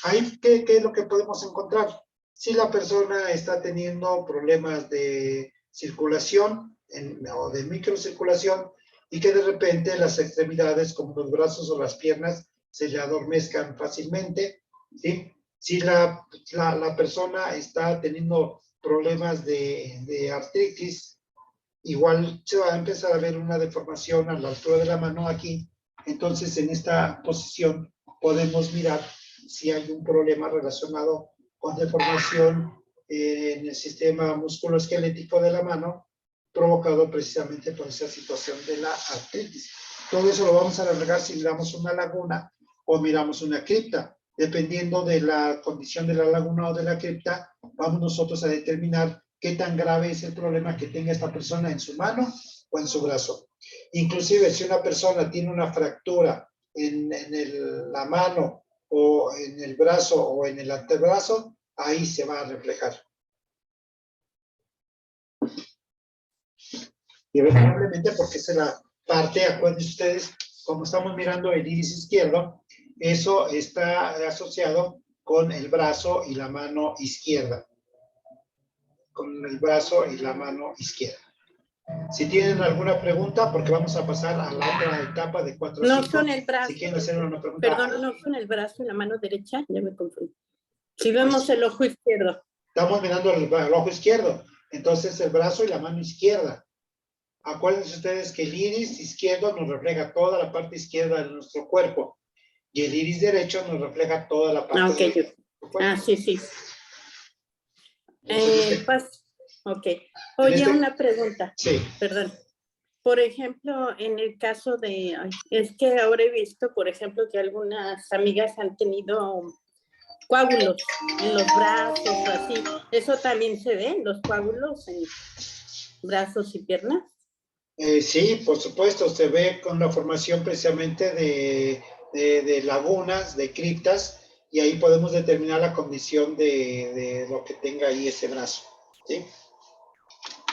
Ahí, ¿qué es lo que podemos encontrar? Si la persona está teniendo problemas de circulación o de microcirculación, y que de repente las extremidades, como los brazos o las piernas, se le adormezcan fácilmente, ¿sí? Si la persona está teniendo problemas de artritis, igual se va a empezar a ver una deformación a la altura de la mano aquí. Entonces, en esta posición podemos mirar si hay un problema relacionado con deformación en el sistema musculoesquelético de la mano, provocado precisamente por esa situación de la artritis. Todo eso lo vamos a reflejar si miramos una laguna o miramos una cripta. Dependiendo de la condición de la laguna o de la cripta, vamos nosotros a determinar qué tan grave es el problema que tenga esta persona en su mano o en su brazo. Inclusive, si una persona tiene una fractura en la mano o en el brazo o en el antebrazo, ahí se va a reflejar. Irremediablemente, porque esa es la parte, acuérdense ustedes, como estamos mirando el iris izquierdo, eso está asociado con el brazo y la mano izquierda. Con el brazo y la mano izquierda. Si tienen alguna pregunta, porque vamos a pasar a la otra etapa de 4 a 5. No son el brazo. Si quieren hacer una pregunta. Perdón, no son el brazo y la mano derecha, ya me confundí. Si vemos el ojo izquierdo. Estamos mirando el ojo izquierdo. Entonces el brazo y la mano izquierda. Acuérdense ustedes que el iris izquierdo nos refleja toda la parte izquierda de nuestro cuerpo y el iris derecho nos refleja toda la parte Okay. del cuerpo. Sí, sí. Ok. Oye, este, una pregunta. Sí. Perdón. Por ejemplo, en el caso de, es que ahora he visto, por ejemplo, que algunas amigas han tenido coágulos en los brazos o así. ¿Eso también se ve, los coágulos en brazos y piernas? Sí, por supuesto, se ve con la formación precisamente de lagunas, de criptas, y ahí podemos determinar la condición de lo que tenga ahí ese brazo. ¿Sí?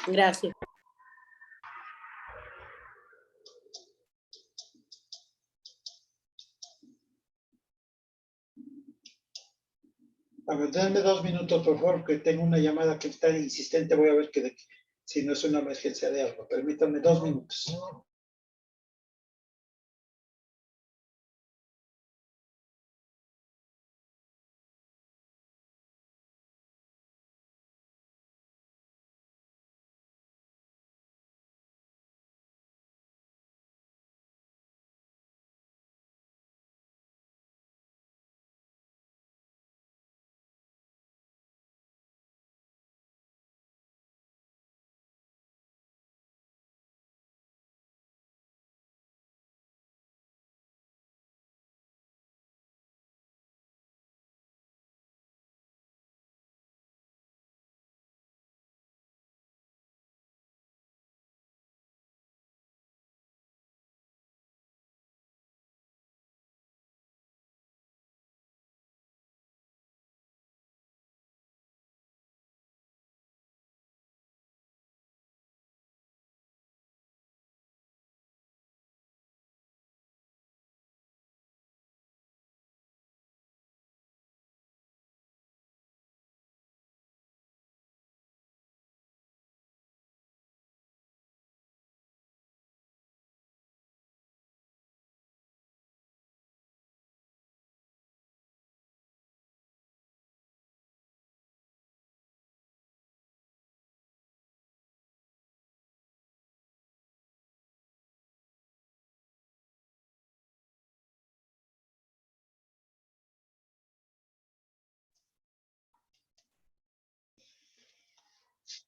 Gracias. A ver, denme 2 minutos, por favor, que tengo una llamada que está insistente. Voy a ver si no es una emergencia de algo. Permítanme 2 minutos.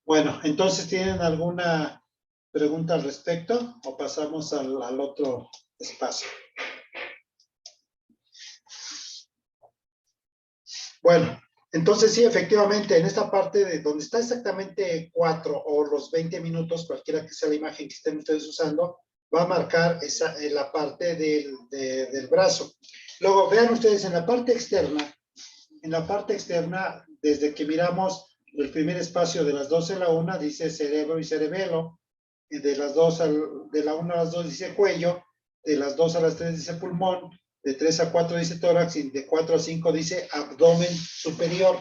Bueno, entonces, ¿tienen alguna pregunta al respecto o pasamos al otro espacio? Bueno, entonces sí, efectivamente, en esta parte de donde está exactamente 4 o los 20 minutos, cualquiera que sea la imagen que estén ustedes usando, va a marcar la parte del brazo. Luego, vean ustedes en la parte externa, desde que miramos el primer espacio de las 12 a la 1, dice cerebro y cerebelo, y de la 1 a las 2 dice cuello, de las 2 a las 3 dice pulmón, de 3 a 4 dice tórax, y de 4 a 5 dice abdomen superior.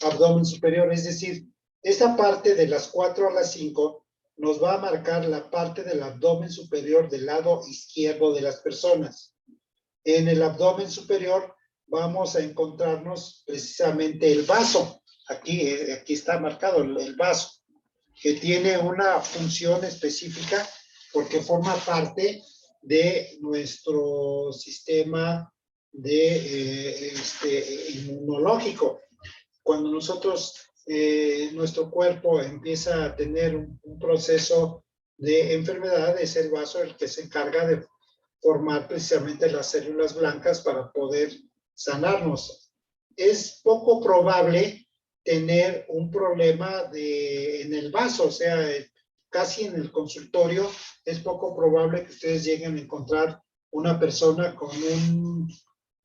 Abdomen superior, es decir, esa parte de las 4 a las 5 nos va a marcar la parte del abdomen superior del lado izquierdo de las personas. En el abdomen superior vamos a encontrarnos precisamente el vaso. Aquí está marcado el vaso, que tiene una función específica porque forma parte de nuestro sistema inmunológico. Cuando nuestro cuerpo empieza a tener un proceso de enfermedad, es el vaso el que se encarga de formar precisamente las células blancas para poder sanarnos. Es poco probable tener un problema en el vaso, o sea, casi en el consultorio es poco probable que ustedes lleguen a encontrar una persona con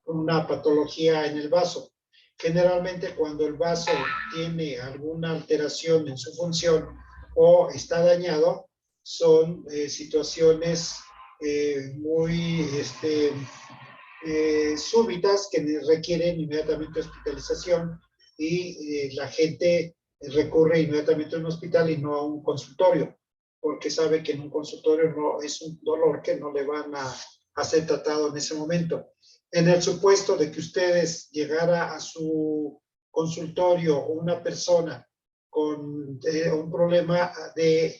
una patología en el vaso. Generalmente cuando el vaso tiene alguna alteración en su función o está dañado, son situaciones muy súbitas que requieren inmediatamente hospitalización y la gente recurre inmediatamente a un hospital y no a un consultorio, porque sabe que en un consultorio no es un dolor que no le van a ser tratado en ese momento. En el supuesto de que ustedes llegara a su consultorio una persona con un problema de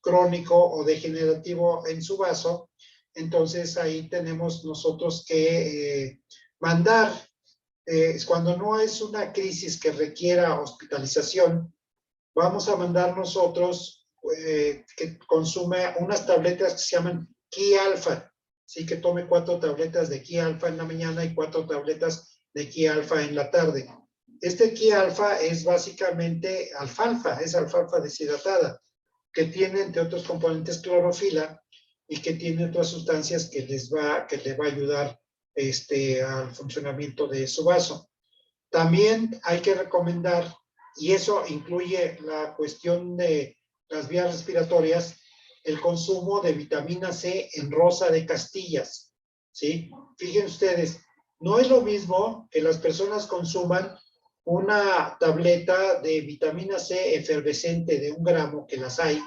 crónico o degenerativo en su vaso, entonces ahí tenemos nosotros que mandar, cuando no es una crisis que requiera hospitalización, vamos a mandar nosotros que consume unas tabletas que se llaman Ki-Alfa, ¿sí? Que tome 4 tabletas de Ki-Alfa en la mañana y 4 tabletas de Ki-Alfa en la tarde. Este Ki-Alfa es básicamente alfalfa, es alfalfa deshidratada, que tiene entre otros componentes clorofila y que tiene otras sustancias que le va a ayudar al funcionamiento de su vaso. También hay que recomendar, y eso incluye la cuestión de las vías respiratorias, el consumo de vitamina C en rosa de Castillas, ¿sí? Fíjense ustedes, no es lo mismo que las personas consuman una tableta de vitamina C efervescente de 1 gramo, que las hay,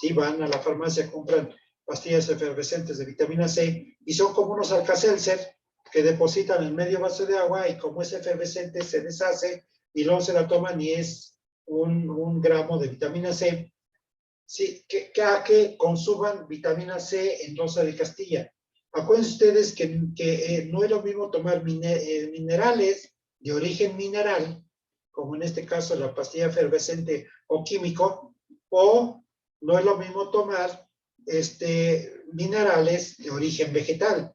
¿sí? Van a la farmacia, compran pastillas efervescentes de vitamina C y son como unos Alka-Seltzer que depositan en medio vaso de agua y como es efervescente se deshace y luego se la toman y es 1 gramo de vitamina C. Sí, que consuman vitamina C en rosa de Castilla. Acuérdense ustedes que no es lo mismo tomar minerales de origen mineral, como en este caso la pastilla efervescente o químico, o no es lo mismo tomar minerales de origen vegetal.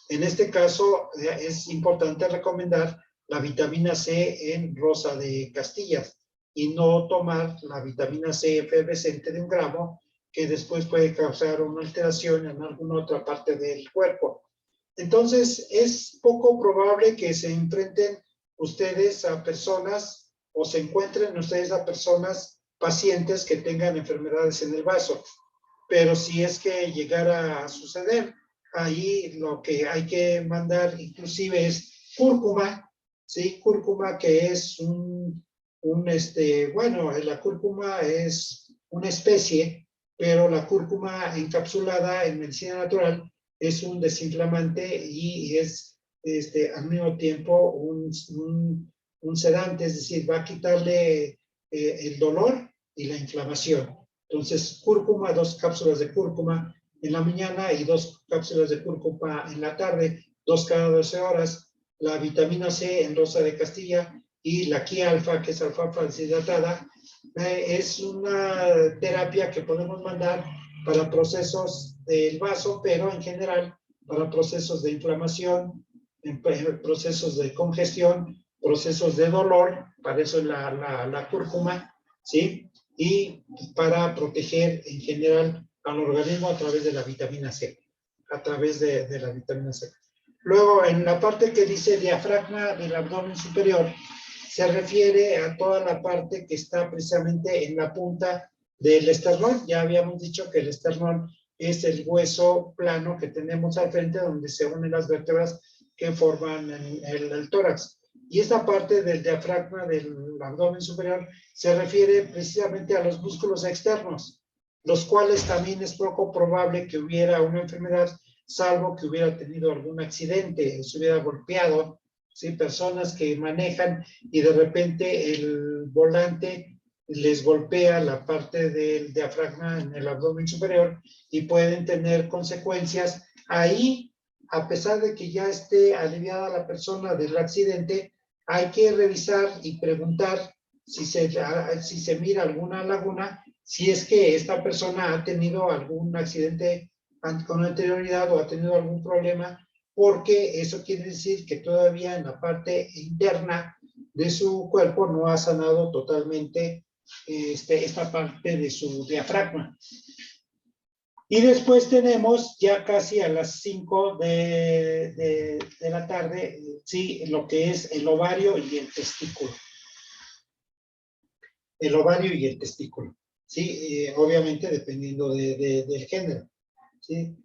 En este caso es importante recomendar la vitamina C en rosa de Castillas y no tomar la vitamina C efervescente de 1 gramo, que después puede causar una alteración en alguna otra parte del cuerpo. Entonces, es poco probable que se enfrenten ustedes a personas o se encuentren ustedes a personas, pacientes que tengan enfermedades en el vaso. Pero si es que llegara a suceder, ahí lo que hay que mandar inclusive es cúrcuma, ¿sí? Cúrcuma que es bueno, la cúrcuma es una especie, pero la cúrcuma encapsulada en medicina natural es un desinflamante y es al mismo tiempo un sedante, es decir, va a quitarle el dolor y la inflamación. Entonces, cúrcuma, 2 cápsulas de cúrcuma en la mañana y 2 cápsulas de cúrcuma en la tarde, 2 cada 12 horas. La vitamina C en rosa de Castilla y la Ki-Alfa, que es alfalfa deshidratada, es una terapia que podemos mandar para procesos del vaso, pero en general para procesos de inflamación, procesos de congestión, procesos de dolor, para eso es la cúrcuma, ¿sí? Y para proteger en general al organismo a través de la vitamina C, a través de la vitamina C. Luego, en la parte que dice diafragma del abdomen superior, se refiere a toda la parte que está precisamente en la punta del esternón. Ya habíamos dicho que el esternón es el hueso plano que tenemos al frente donde se unen las vértebras que forman el tórax. Y esta parte del diafragma del abdomen superior se refiere precisamente a los músculos externos, los cuales también es poco probable que hubiera una enfermedad, salvo que hubiera tenido algún accidente, se hubiera golpeado, ¿sí? Personas que manejan y de repente el volante les golpea la parte del diafragma en el abdomen superior y pueden tener consecuencias. Ahí, a pesar de que ya esté aliviada la persona del accidente, hay que revisar y preguntar si se mira alguna laguna, si es que esta persona ha tenido algún accidente con anterioridad o ha tenido algún problema, porque eso quiere decir que todavía en la parte interna de su cuerpo no ha sanado totalmente esta parte de su diafragma. Y después tenemos ya casi a las 5 de la tarde, sí, lo que es el ovario y el testículo. El ovario y el testículo, ¿sí? Obviamente dependiendo del género, ¿sí?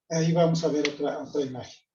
Ahí vamos a ver otra imagen.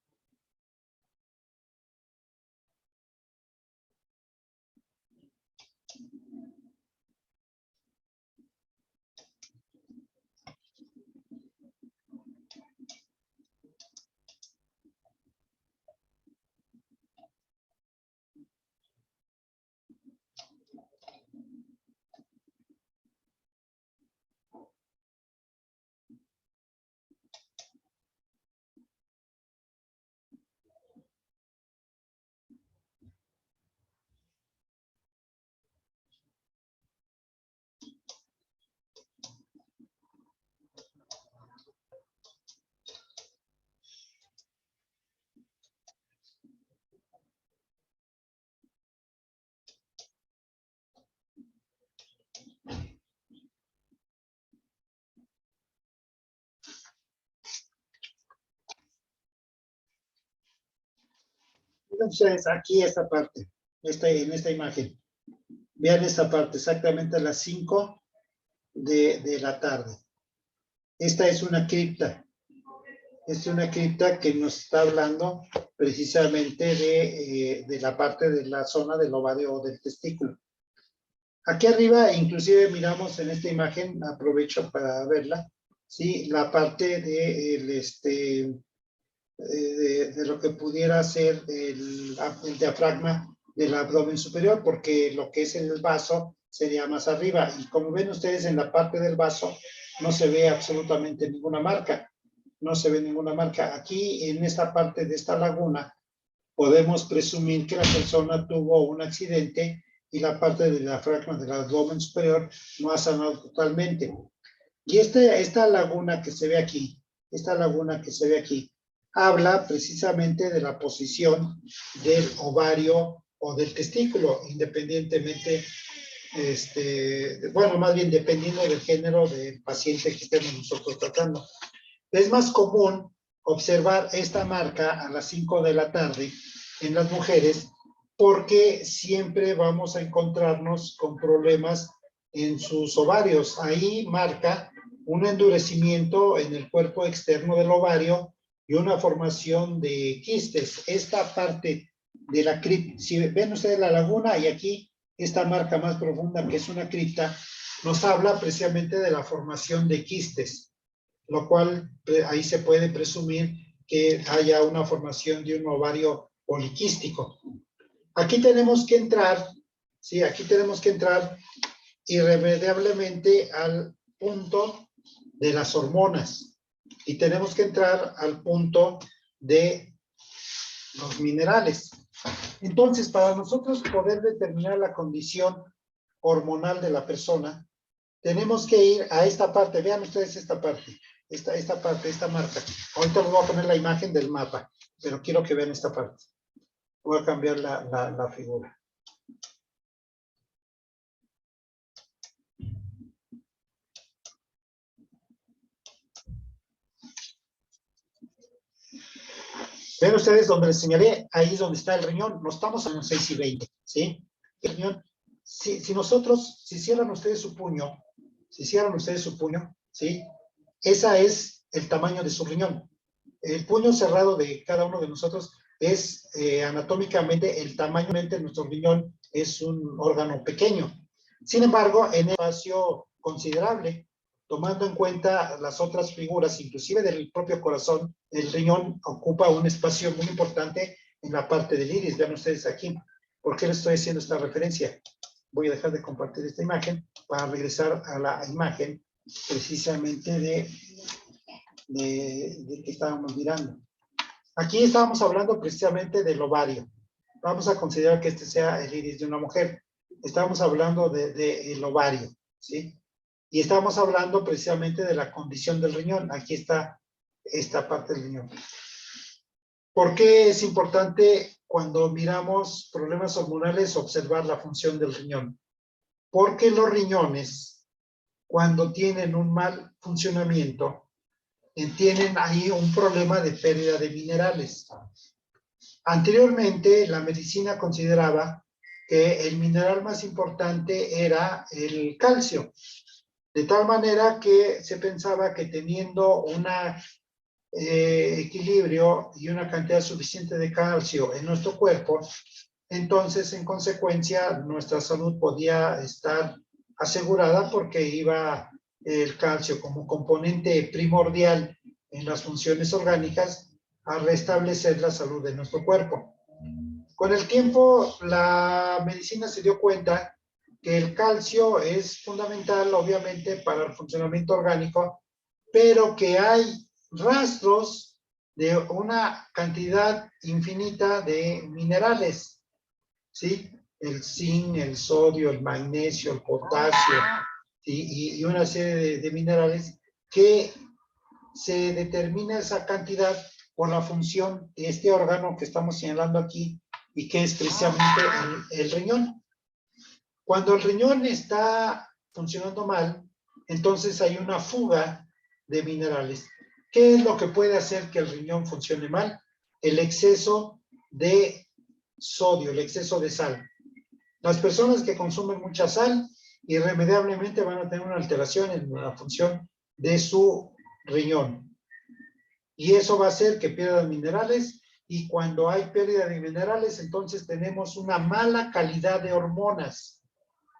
Observen ustedes aquí esta parte, en esta imagen. Vean esta parte, exactamente a las 5 de la tarde. Esta es una cripta. Es una cripta que nos está hablando precisamente de la parte de la zona del ovario o del testículo. Aquí arriba, inclusive miramos en esta imagen, aprovecho para verla, ¿sí? La parte de lo que pudiera ser el diafragma del abdomen superior, porque lo que es el vaso sería más arriba. Y como ven ustedes, en la parte del vaso no se ve absolutamente ninguna marca. No se ve ninguna marca. Aquí, en esta parte de esta laguna, podemos presumir que la persona tuvo un accidente y la parte del diafragma del abdomen superior no ha sanado totalmente. Y esta laguna que se ve aquí, habla precisamente de la posición del ovario o del testículo, independientemente, bueno, más bien dependiendo del género del paciente que estemos nosotros tratando. Es más común observar esta marca a las 5 de la tarde en las mujeres porque siempre vamos a encontrarnos con problemas en sus ovarios. Ahí marca un endurecimiento en el cuerpo externo del ovario y una formación de quistes. Esta parte de la cripta, si ven ustedes la laguna y aquí esta marca más profunda que es una cripta, nos habla precisamente de la formación de quistes, lo cual ahí se puede presumir que haya una formación de un ovario poliquístico. Aquí tenemos que entrar, ¿sí? Aquí tenemos que entrar irremediablemente al punto de las hormonas y tenemos que entrar al punto de los minerales. Entonces, para nosotros poder determinar la condición hormonal de la persona, tenemos que ir a esta parte. Vean ustedes esta parte, esta marca. Ahorita les voy a poner la imagen del mapa, pero quiero que vean esta parte. Voy a cambiar la figura. Ven ustedes donde les señalé, ahí es donde está el riñón. No estamos en los 6 y 20, ¿sí? El riñón, si cierran ustedes su puño, ¿sí? Ese es el tamaño de su riñón. El puño cerrado de cada uno de nosotros es anatómicamente el tamaño de nuestro riñón, es un órgano pequeño. Sin embargo, en un espacio considerable, tomando en cuenta las otras figuras, inclusive del propio corazón, el riñón ocupa un espacio muy importante en la parte del iris. Vean ustedes aquí. ¿Por qué les estoy haciendo esta referencia? Voy a dejar de compartir esta imagen para regresar a la imagen precisamente de que estábamos mirando. Aquí estábamos hablando precisamente del ovario. Vamos a considerar que este sea el iris de una mujer. Estábamos hablando del ovario, ¿sí? Y estábamos hablando precisamente de la condición del riñón. Aquí está esta parte del riñón. ¿Por qué es importante cuando miramos problemas hormonales observar la función del riñón? Porque los riñones, cuando tienen un mal funcionamiento, tienen ahí un problema de pérdida de minerales. Anteriormente, la medicina consideraba que el mineral más importante era el calcio, de tal manera que se pensaba que teniendo un equilibrio y una cantidad suficiente de calcio en nuestro cuerpo, entonces, en consecuencia, nuestra salud podía estar asegurada porque iba el calcio como componente primordial en las funciones orgánicas a restablecer la salud de nuestro cuerpo. Con el tiempo, la medicina se dio cuenta que el calcio es fundamental, obviamente, para el funcionamiento orgánico, pero que hay rastros de una cantidad infinita de minerales, ¿sí? El zinc, el sodio, el magnesio, el potasio, ¿sí? y una serie de minerales que se determina esa cantidad por la función de este órgano que estamos señalando aquí y que es precisamente el riñón. Cuando el riñón está funcionando mal, entonces hay una fuga de minerales. ¿Qué es lo que puede hacer que el riñón funcione mal? El exceso de sodio, el exceso de sal. Las personas que consumen mucha sal irremediablemente van a tener una alteración en la función de su riñón. Y eso va a hacer que pierdan minerales, y cuando hay pérdida de minerales, entonces tenemos una mala calidad de hormonas.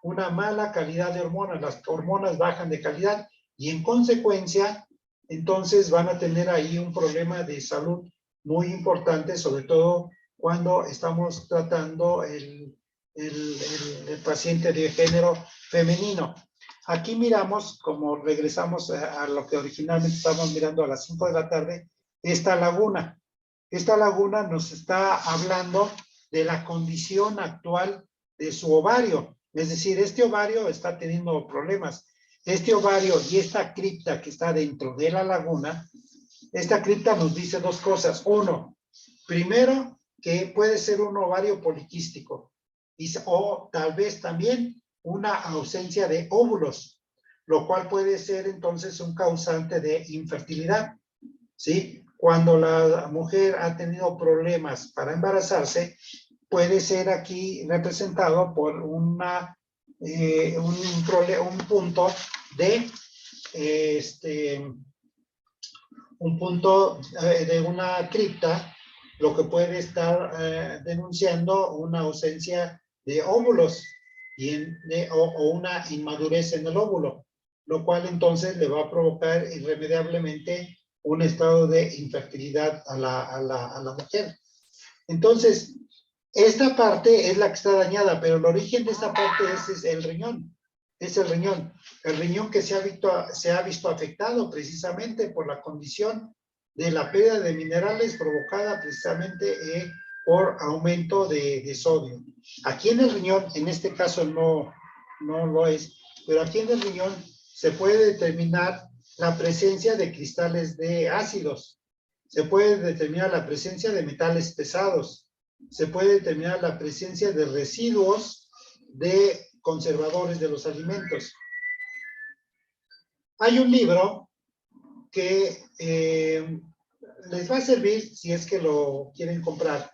Una mala calidad de hormonas. Las hormonas bajan de calidad y en consecuencia, entonces van a tener ahí un problema de salud muy importante, sobre todo cuando estamos tratando el paciente de género femenino. Aquí miramos, como regresamos a lo que originalmente estábamos mirando a las 5 de la tarde, esta laguna. Esta laguna nos está hablando de la condición actual de su ovario. Es decir, este ovario está teniendo problemas. Este ovario y esta cripta que está dentro de la laguna, esta cripta nos dice dos cosas. Uno, primero, que puede ser un ovario poliquístico, o tal vez también una ausencia de óvulos, lo cual puede ser entonces un causante de infertilidad, ¿sí? Cuando la mujer ha tenido problemas para embarazarse, puede ser aquí representado por un punto de una cripta, lo que puede estar denunciando una ausencia de óvulos o una inmadurez en el óvulo, lo cual entonces le va a provocar irremediablemente un estado de infertilidad a la mujer. Entonces, esta parte es la que está dañada, pero el origen de esta parte es el riñón. Es el riñón. El riñón que se ha visto afectado precisamente por la condición de la pérdida de minerales provocada precisamente por aumento de sodio. Aquí en el riñón, en este caso no lo es, pero aquí en el riñón se puede determinar la presencia de cristales de ácidos. Se puede determinar la presencia de metales pesados. Se puede determinar la presencia de residuos de conservadores de los alimentos. Hay un libro que les va a servir, si es que lo quieren comprar,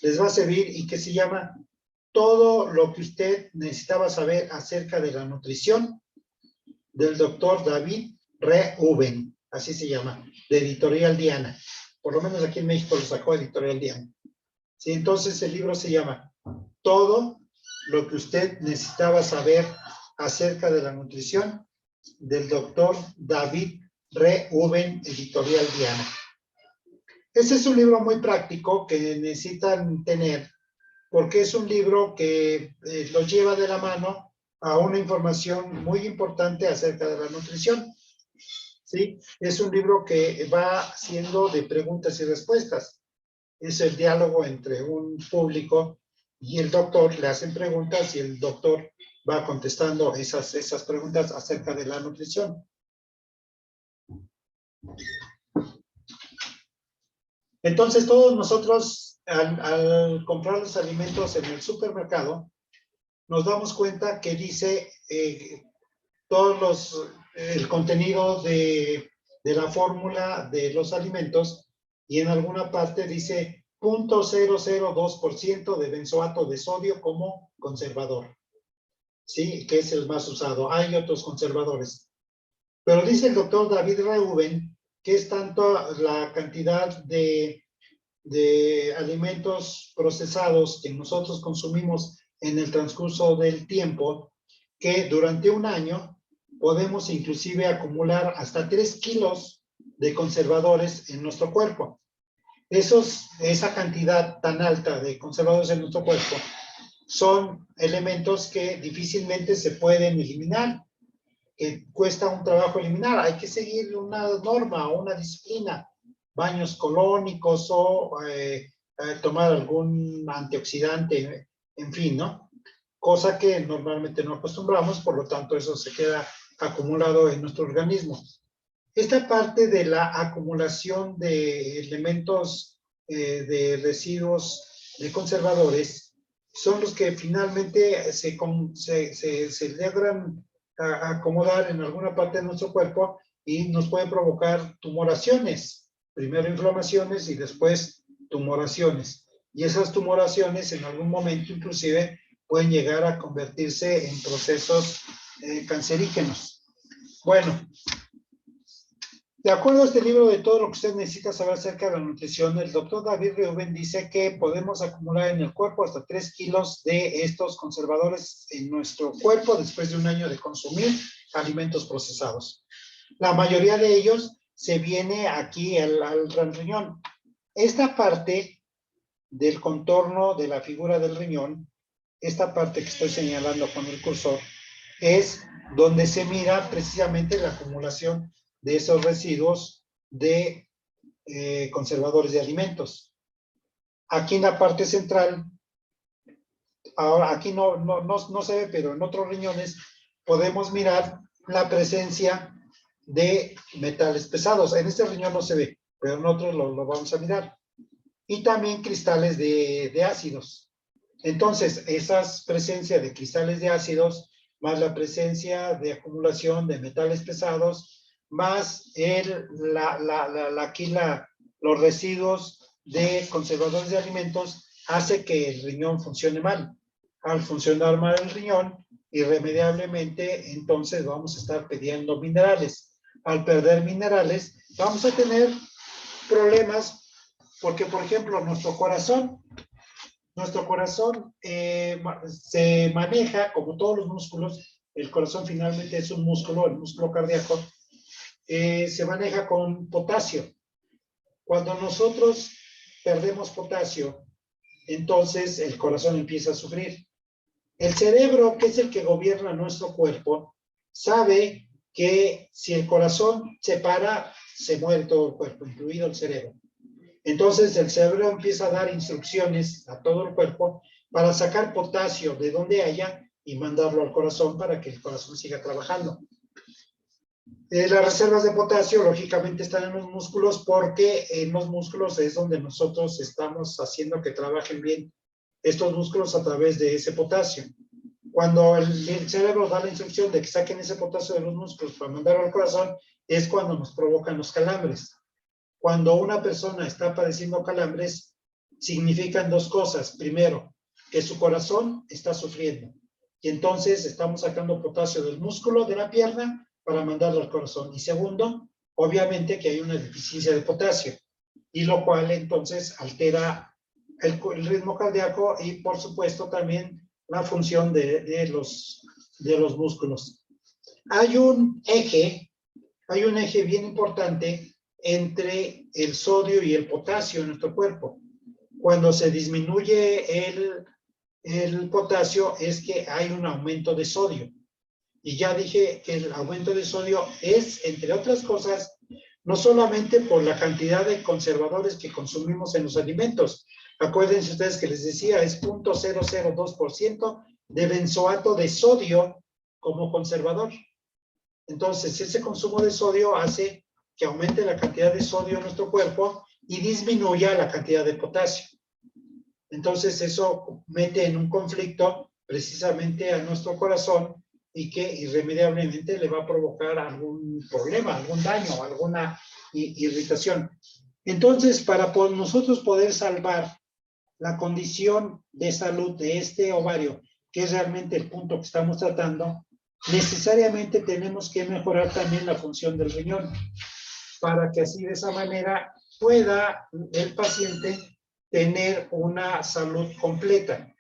les va a servir, y que se llama Todo lo que usted necesitaba saber acerca de la nutrición, del doctor David Reuben, así se llama, de Editorial Diana. Por lo menos aquí en México lo sacó Editorial Diana. Sí, entonces el libro se llama Todo lo que usted necesitaba saber acerca de la nutrición, del doctor David Reuben, Editorial Diana. Ese es un libro muy práctico que necesitan tener, porque es un libro que los lleva de la mano a una información muy importante acerca de la nutrición. ¿Sí? Es un libro que va siendo de preguntas y respuestas. Es el diálogo entre un público y el doctor. Le hacen preguntas y el doctor va contestando esas preguntas acerca de la nutrición. Entonces, todos nosotros, al comprar los alimentos en el supermercado, nos damos cuenta que dice el contenido de la fórmula de los alimentos, y en alguna parte dice 0.002% de benzoato de sodio como conservador, ¿sí? Que es el más usado. Hay otros conservadores. Pero dice el doctor David Reuben que es tanto la cantidad de alimentos procesados que nosotros consumimos en el transcurso del tiempo, que durante un año podemos inclusive acumular hasta 3 kilos de conservadores en nuestro cuerpo. Esa cantidad tan alta de conservadores en nuestro cuerpo son elementos que difícilmente se pueden eliminar, que cuesta un trabajo eliminar. Hay que seguir una norma o una disciplina, baños colónicos o tomar algún antioxidante, en fin, ¿no? Cosa que normalmente no acostumbramos, por lo tanto eso se queda acumulado en nuestro organismo. Esta parte de la acumulación de elementos de residuos de conservadores son los que finalmente se logran acomodar en alguna parte de nuestro cuerpo y nos puede provocar tumoraciones. Primero inflamaciones y después tumoraciones. Y esas tumoraciones en algún momento inclusive pueden llegar a convertirse en procesos cancerígenos. Bueno, de acuerdo a este libro de todo lo que usted necesita saber acerca de la nutrición, el doctor David Reuben dice que podemos acumular en el cuerpo hasta 3 kilos de estos conservadores en nuestro cuerpo después de un año de consumir alimentos procesados. La mayoría de ellos se viene aquí al riñón. Esta parte del contorno de la figura del riñón, esta parte que estoy señalando con el cursor, es donde se mira precisamente la acumulación de esos residuos de conservadores de alimentos. Aquí en la parte central, ahora aquí no se ve, pero en otros riñones podemos mirar la presencia de metales pesados. En este riñón no se ve, pero en otros lo vamos a mirar. Y también cristales de ácidos. Entonces, esas presencias de cristales de ácidos, más la presencia de acumulación de metales pesados, más los residuos de conservadores de alimentos, hace que el riñón funcione mal. Al funcionar mal el riñón, irremediablemente, entonces vamos a estar perdiendo minerales. Al perder minerales, vamos a tener problemas porque, por ejemplo, nuestro corazón se maneja, como todos los músculos, el corazón finalmente es un músculo, el músculo cardíaco, se maneja con potasio. Cuando nosotros perdemos potasio, entonces el corazón empieza a sufrir. El cerebro, que es el que gobierna nuestro cuerpo, sabe que si el corazón se para, se muere todo el cuerpo, incluido el cerebro. Entonces el cerebro empieza a dar instrucciones a todo el cuerpo para sacar potasio de donde haya y mandarlo al corazón para que el corazón siga trabajando. Las reservas de potasio lógicamente están en los músculos porque en los músculos es donde nosotros estamos haciendo que trabajen bien estos músculos a través de ese potasio. Cuando el cerebro da la instrucción de que saquen ese potasio de los músculos para mandarlo al corazón, es cuando nos provocan los calambres. Cuando una persona está padeciendo calambres, significan dos cosas. Primero, que su corazón está sufriendo. Y entonces estamos sacando potasio del músculo de la pierna para mandarlo al corazón. Y segundo, obviamente que hay una deficiencia de potasio. Y lo cual entonces altera el ritmo cardíaco y por supuesto también la función de los músculos. Hay un eje bien importante entre el sodio y el potasio en nuestro cuerpo. Cuando se disminuye el potasio es que hay un aumento de sodio. Y ya dije que el aumento de sodio es, entre otras cosas, no solamente por la cantidad de conservadores que consumimos en los alimentos. Acuérdense ustedes que les decía, es 0.002% de benzoato de sodio como conservador. Entonces, ese consumo de sodio hace que aumente la cantidad de sodio en nuestro cuerpo y disminuya la cantidad de potasio. Entonces, eso mete en un conflicto precisamente a nuestro corazón y que irremediablemente le va a provocar algún problema, algún daño, alguna irritación. Entonces, para nosotros poder salvar la condición de salud de este ovario, que es realmente el punto que estamos tratando, necesariamente tenemos que mejorar también la función del riñón, para que así de esa manera pueda el paciente tener una salud completa.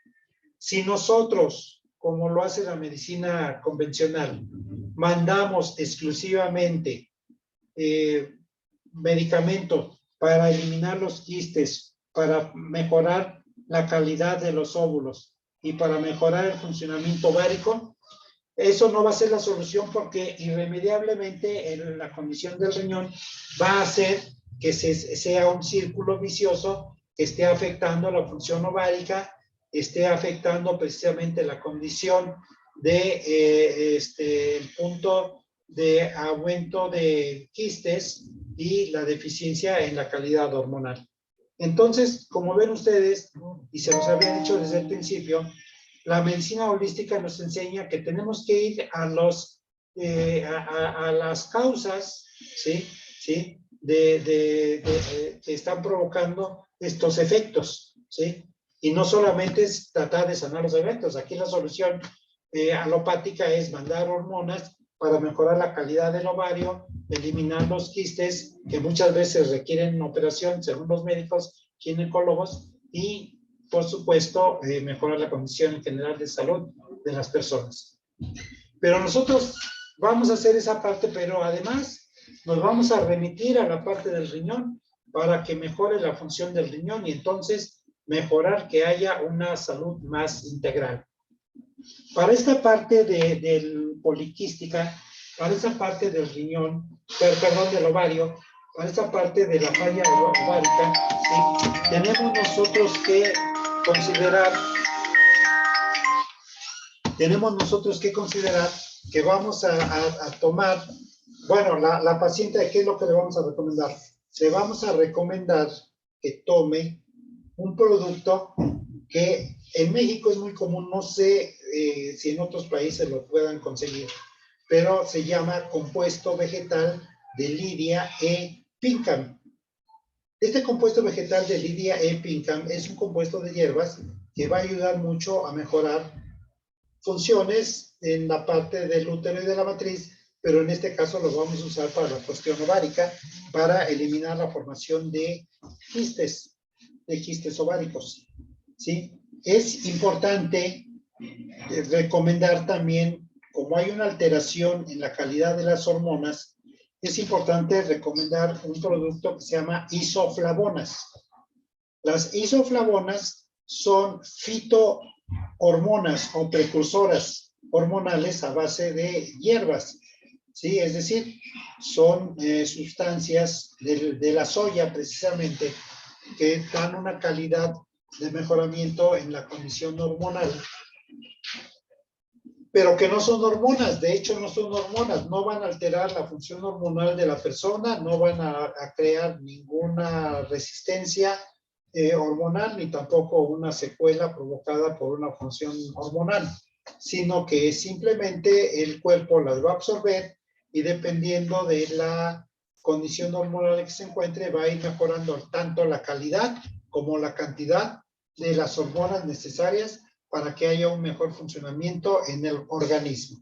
Si nosotros, como lo hace la medicina convencional, mandamos exclusivamente medicamentos para eliminar los quistes, para mejorar la calidad de los óvulos y para mejorar el funcionamiento ovárico, eso no va a ser la solución porque irremediablemente la condición del riñón va a hacer que sea un círculo vicioso que esté afectando la función ovárica, esté afectando precisamente la condición de el punto de aumento de quistes y la deficiencia en la calidad hormonal. Entonces, como ven ustedes, y se los había dicho desde el principio, la medicina holística nos enseña que tenemos que ir a las causas, ¿sí? que están provocando estos efectos, ¿sí? Y no solamente es tratar de sanar los eventos, aquí la solución alopática es mandar hormonas para mejorar la calidad del ovario, eliminar los quistes que muchas veces requieren operación según los médicos ginecólogos y, por supuesto, mejorar la condición en general de salud de las personas. Pero nosotros vamos a hacer esa parte, pero además nos vamos a remitir a la parte del riñón para que mejore la función del riñón y entonces mejorar que haya una salud más integral. Para esta parte del poliquística, para esa parte del riñón, perdón, del ovario, para esa parte de la falla ovárica, ¿sí? Tenemos nosotros que considerar que vamos a tomar, bueno, la paciente, ¿qué es lo que le vamos a recomendar? Le vamos a recomendar que tome un producto que en México es muy común, no sé si en otros países lo puedan conseguir, pero se llama compuesto vegetal de Lidia E. Pinkham. Este compuesto vegetal de Lidia E. Pinkham es un compuesto de hierbas que va a ayudar mucho a mejorar funciones en la parte del útero y de la matriz, pero en este caso lo vamos a usar para la cuestión ovárica, para eliminar la formación de quistes ováricos, ¿sí? Es importante recomendar también, como hay una alteración en la calidad de las hormonas, es importante recomendar un producto que se llama isoflavonas. Las isoflavonas son fitohormonas o precursoras hormonales a base de hierbas, ¿sí? Es decir, son sustancias de la soya precisamente que dan una calidad de mejoramiento en la condición hormonal, pero que no son hormonas, de hecho no son hormonas, no van a alterar la función hormonal de la persona, no van a crear ninguna resistencia hormonal, ni tampoco una secuela provocada por una función hormonal, sino que simplemente el cuerpo las va a absorber y dependiendo de la condición hormonal en que se encuentre, va a ir mejorando tanto la calidad como la cantidad de las hormonas necesarias para que haya un mejor funcionamiento en el organismo.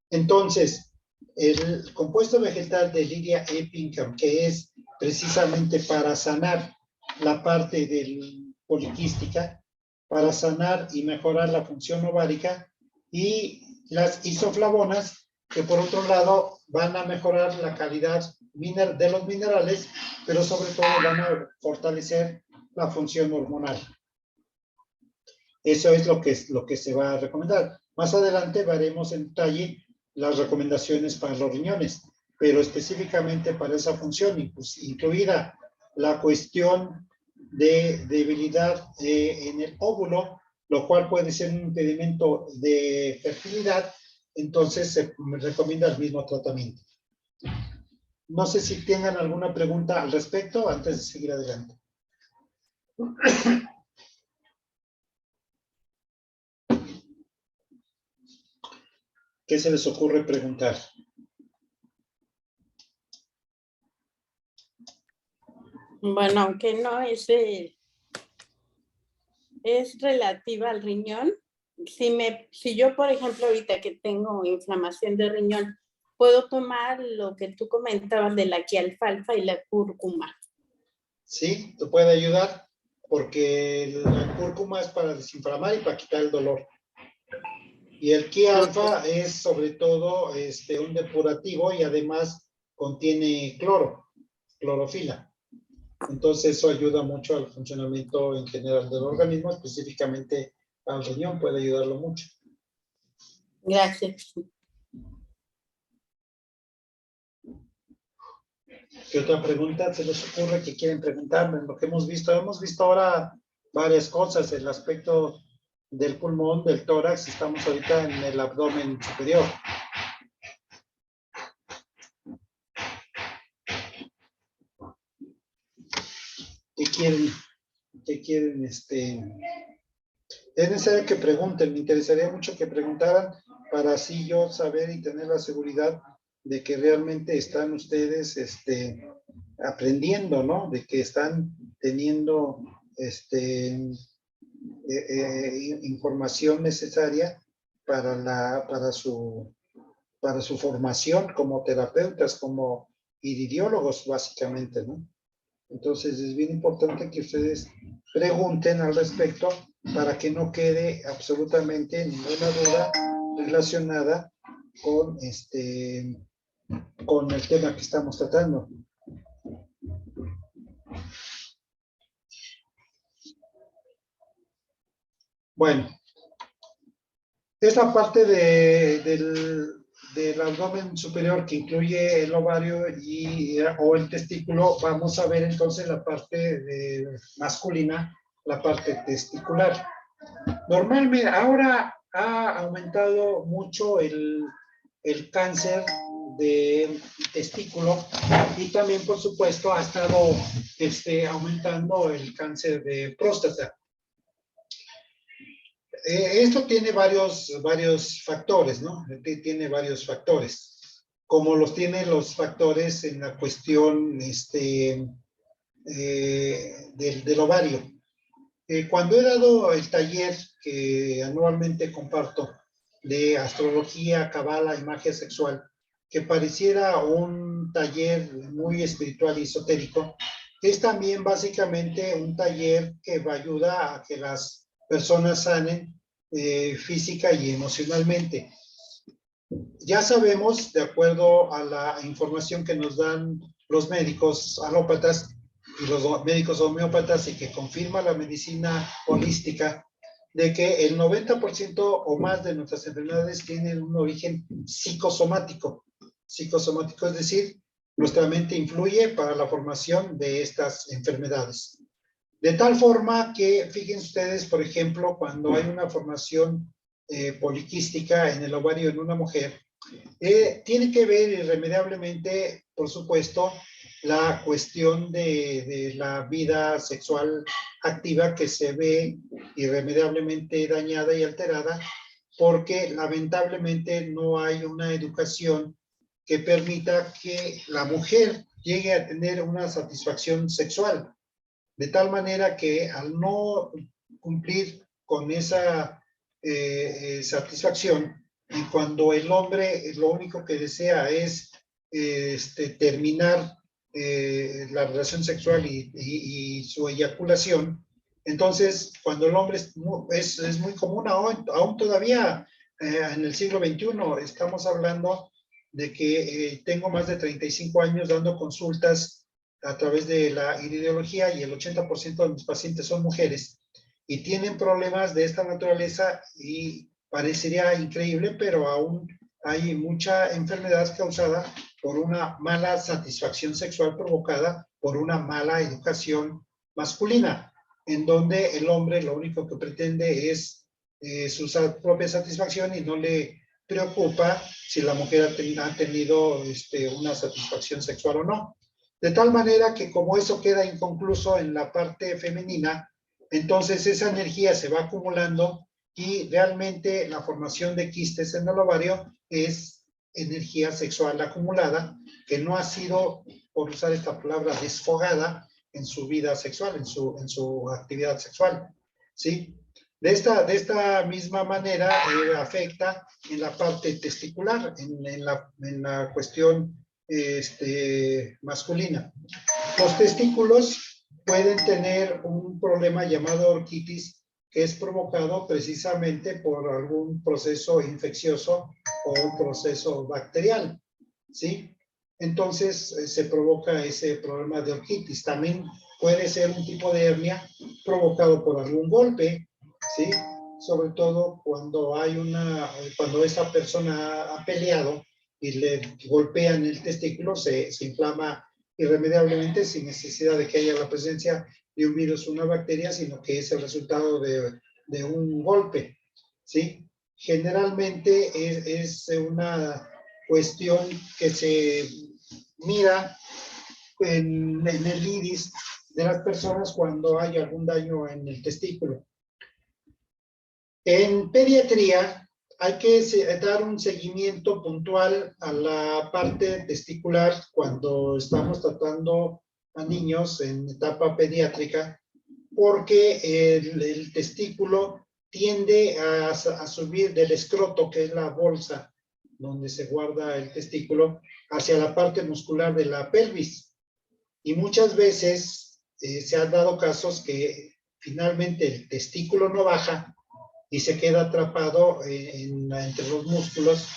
Entonces, el compuesto vegetal de Lidia E. Pinkham, que es precisamente para sanar la parte del poliquística, para sanar y mejorar la función ovárica, y las isoflavonas, que por otro lado van a mejorar la calidad de los minerales, pero sobre todo van a fortalecer la función hormonal. Eso es lo que se va a recomendar. Más adelante veremos en detalle las recomendaciones para los riñones, pero específicamente para esa función, incluida la cuestión de debilidad en el óvulo, lo cual puede ser un impedimento de fertilidad, entonces se recomienda el mismo tratamiento. No sé si tengan alguna pregunta al respecto antes de seguir adelante. ¿Qué se les ocurre preguntar? Bueno, aunque no es relativa al riñón, si yo, por ejemplo, ahorita que tengo inflamación de riñón, puedo tomar lo que tú comentabas de la quialfalfa y la cúrcuma. Sí, te puede ayudar porque la cúrcuma es para desinflamar y para quitar el dolor. Y el quialfa es sobre todo un depurativo y además contiene clorofila. Entonces eso ayuda mucho al funcionamiento en general del organismo, específicamente al riñón, puede ayudarlo mucho. Gracias. ¿Qué otra pregunta se les ocurre que quieren preguntarme? Lo que hemos visto ahora varias cosas, el aspecto del pulmón, del tórax, estamos ahorita en el abdomen superior. ¿Qué quieren? Es necesario que pregunten, me interesaría mucho que preguntaran para así yo saber y tener la seguridad de que realmente están ustedes aprendiendo, ¿no? De que están teniendo información necesaria para su formación como terapeutas, como iridiólogos, básicamente, ¿no? Entonces es bien importante que ustedes pregunten al respecto para que no quede absolutamente ninguna duda relacionada con con el tema que estamos tratando. Bueno, esta parte del abdomen superior que incluye el ovario o el testículo, vamos a ver entonces la parte masculina, la parte testicular. Normalmente, ahora ha aumentado mucho el cáncer de testículo y también, por supuesto, ha estado aumentando el cáncer de próstata. Esto tiene varios factores, ¿no? Tiene varios factores, como los tiene los factores en la cuestión del ovario. Cuando he dado el taller que anualmente comparto de astrología, cabala y magia sexual, que pareciera un taller muy espiritual y esotérico, es también básicamente un taller que va a ayudar a que las personas sanen física y emocionalmente. Ya sabemos, de acuerdo a la información que nos dan los médicos alópatas y los médicos homeópatas y que confirma la medicina holística, de que el 90% o más de nuestras enfermedades tienen un origen psicosomático. Psicosomático, es decir, nuestra mente influye para la formación de estas enfermedades. De tal forma que, fíjense ustedes, por ejemplo, cuando hay una formación poliquística en el ovario en una mujer, tiene que ver irremediablemente, por supuesto, la cuestión de la vida sexual activa que se ve irremediablemente dañada y alterada porque lamentablemente no hay una educación que permita que la mujer llegue a tener una satisfacción sexual. De tal manera que al no cumplir con esa satisfacción, y cuando el hombre lo único que desea es terminar la relación sexual y su eyaculación, entonces cuando el hombre es muy común aún todavía en el siglo XXI, estamos hablando de que tengo más de 35 años dando consultas a través de la iridiología y el 80% de mis pacientes son mujeres y tienen problemas de esta naturaleza y parecería increíble, pero aún hay mucha enfermedad causada por una mala satisfacción sexual provocada por una mala educación masculina, en donde el hombre lo único que pretende es su propia satisfacción y no le preocupa si la mujer ha tenido una satisfacción sexual o no. De tal manera que como eso queda inconcluso en la parte femenina, entonces esa energía se va acumulando y realmente la formación de quistes en el ovario es energía sexual acumulada que no ha sido, por usar esta palabra, desfogada en su vida sexual, en su actividad sexual, ¿sí? De esta misma manera afecta en la parte testicular, en la cuestión masculina. Los testículos pueden tener un problema llamado orquitis que es provocado precisamente por algún proceso infeccioso o un proceso bacterial, ¿sí? Entonces se provoca ese problema de orquitis. También puede ser un tipo de hernia provocado por algún golpe, ¿sí? Sobre todo cuando esa persona ha peleado y le golpean el testículo, se inflama irremediablemente sin necesidad de que haya la presencia de un virus o una bacteria, sino que es el resultado de un golpe, ¿sí? Generalmente es una cuestión que se mira en el iris de las personas cuando hay algún daño en el testículo. En pediatría hay que dar un seguimiento puntual a la parte testicular cuando estamos tratando a niños en etapa pediátrica, porque el testículo tiende a subir del escroto, que es la bolsa donde se guarda el testículo, hacia la parte muscular de la pelvis. Y muchas veces se han dado casos que finalmente el testículo no baja y se queda atrapado entre los músculos,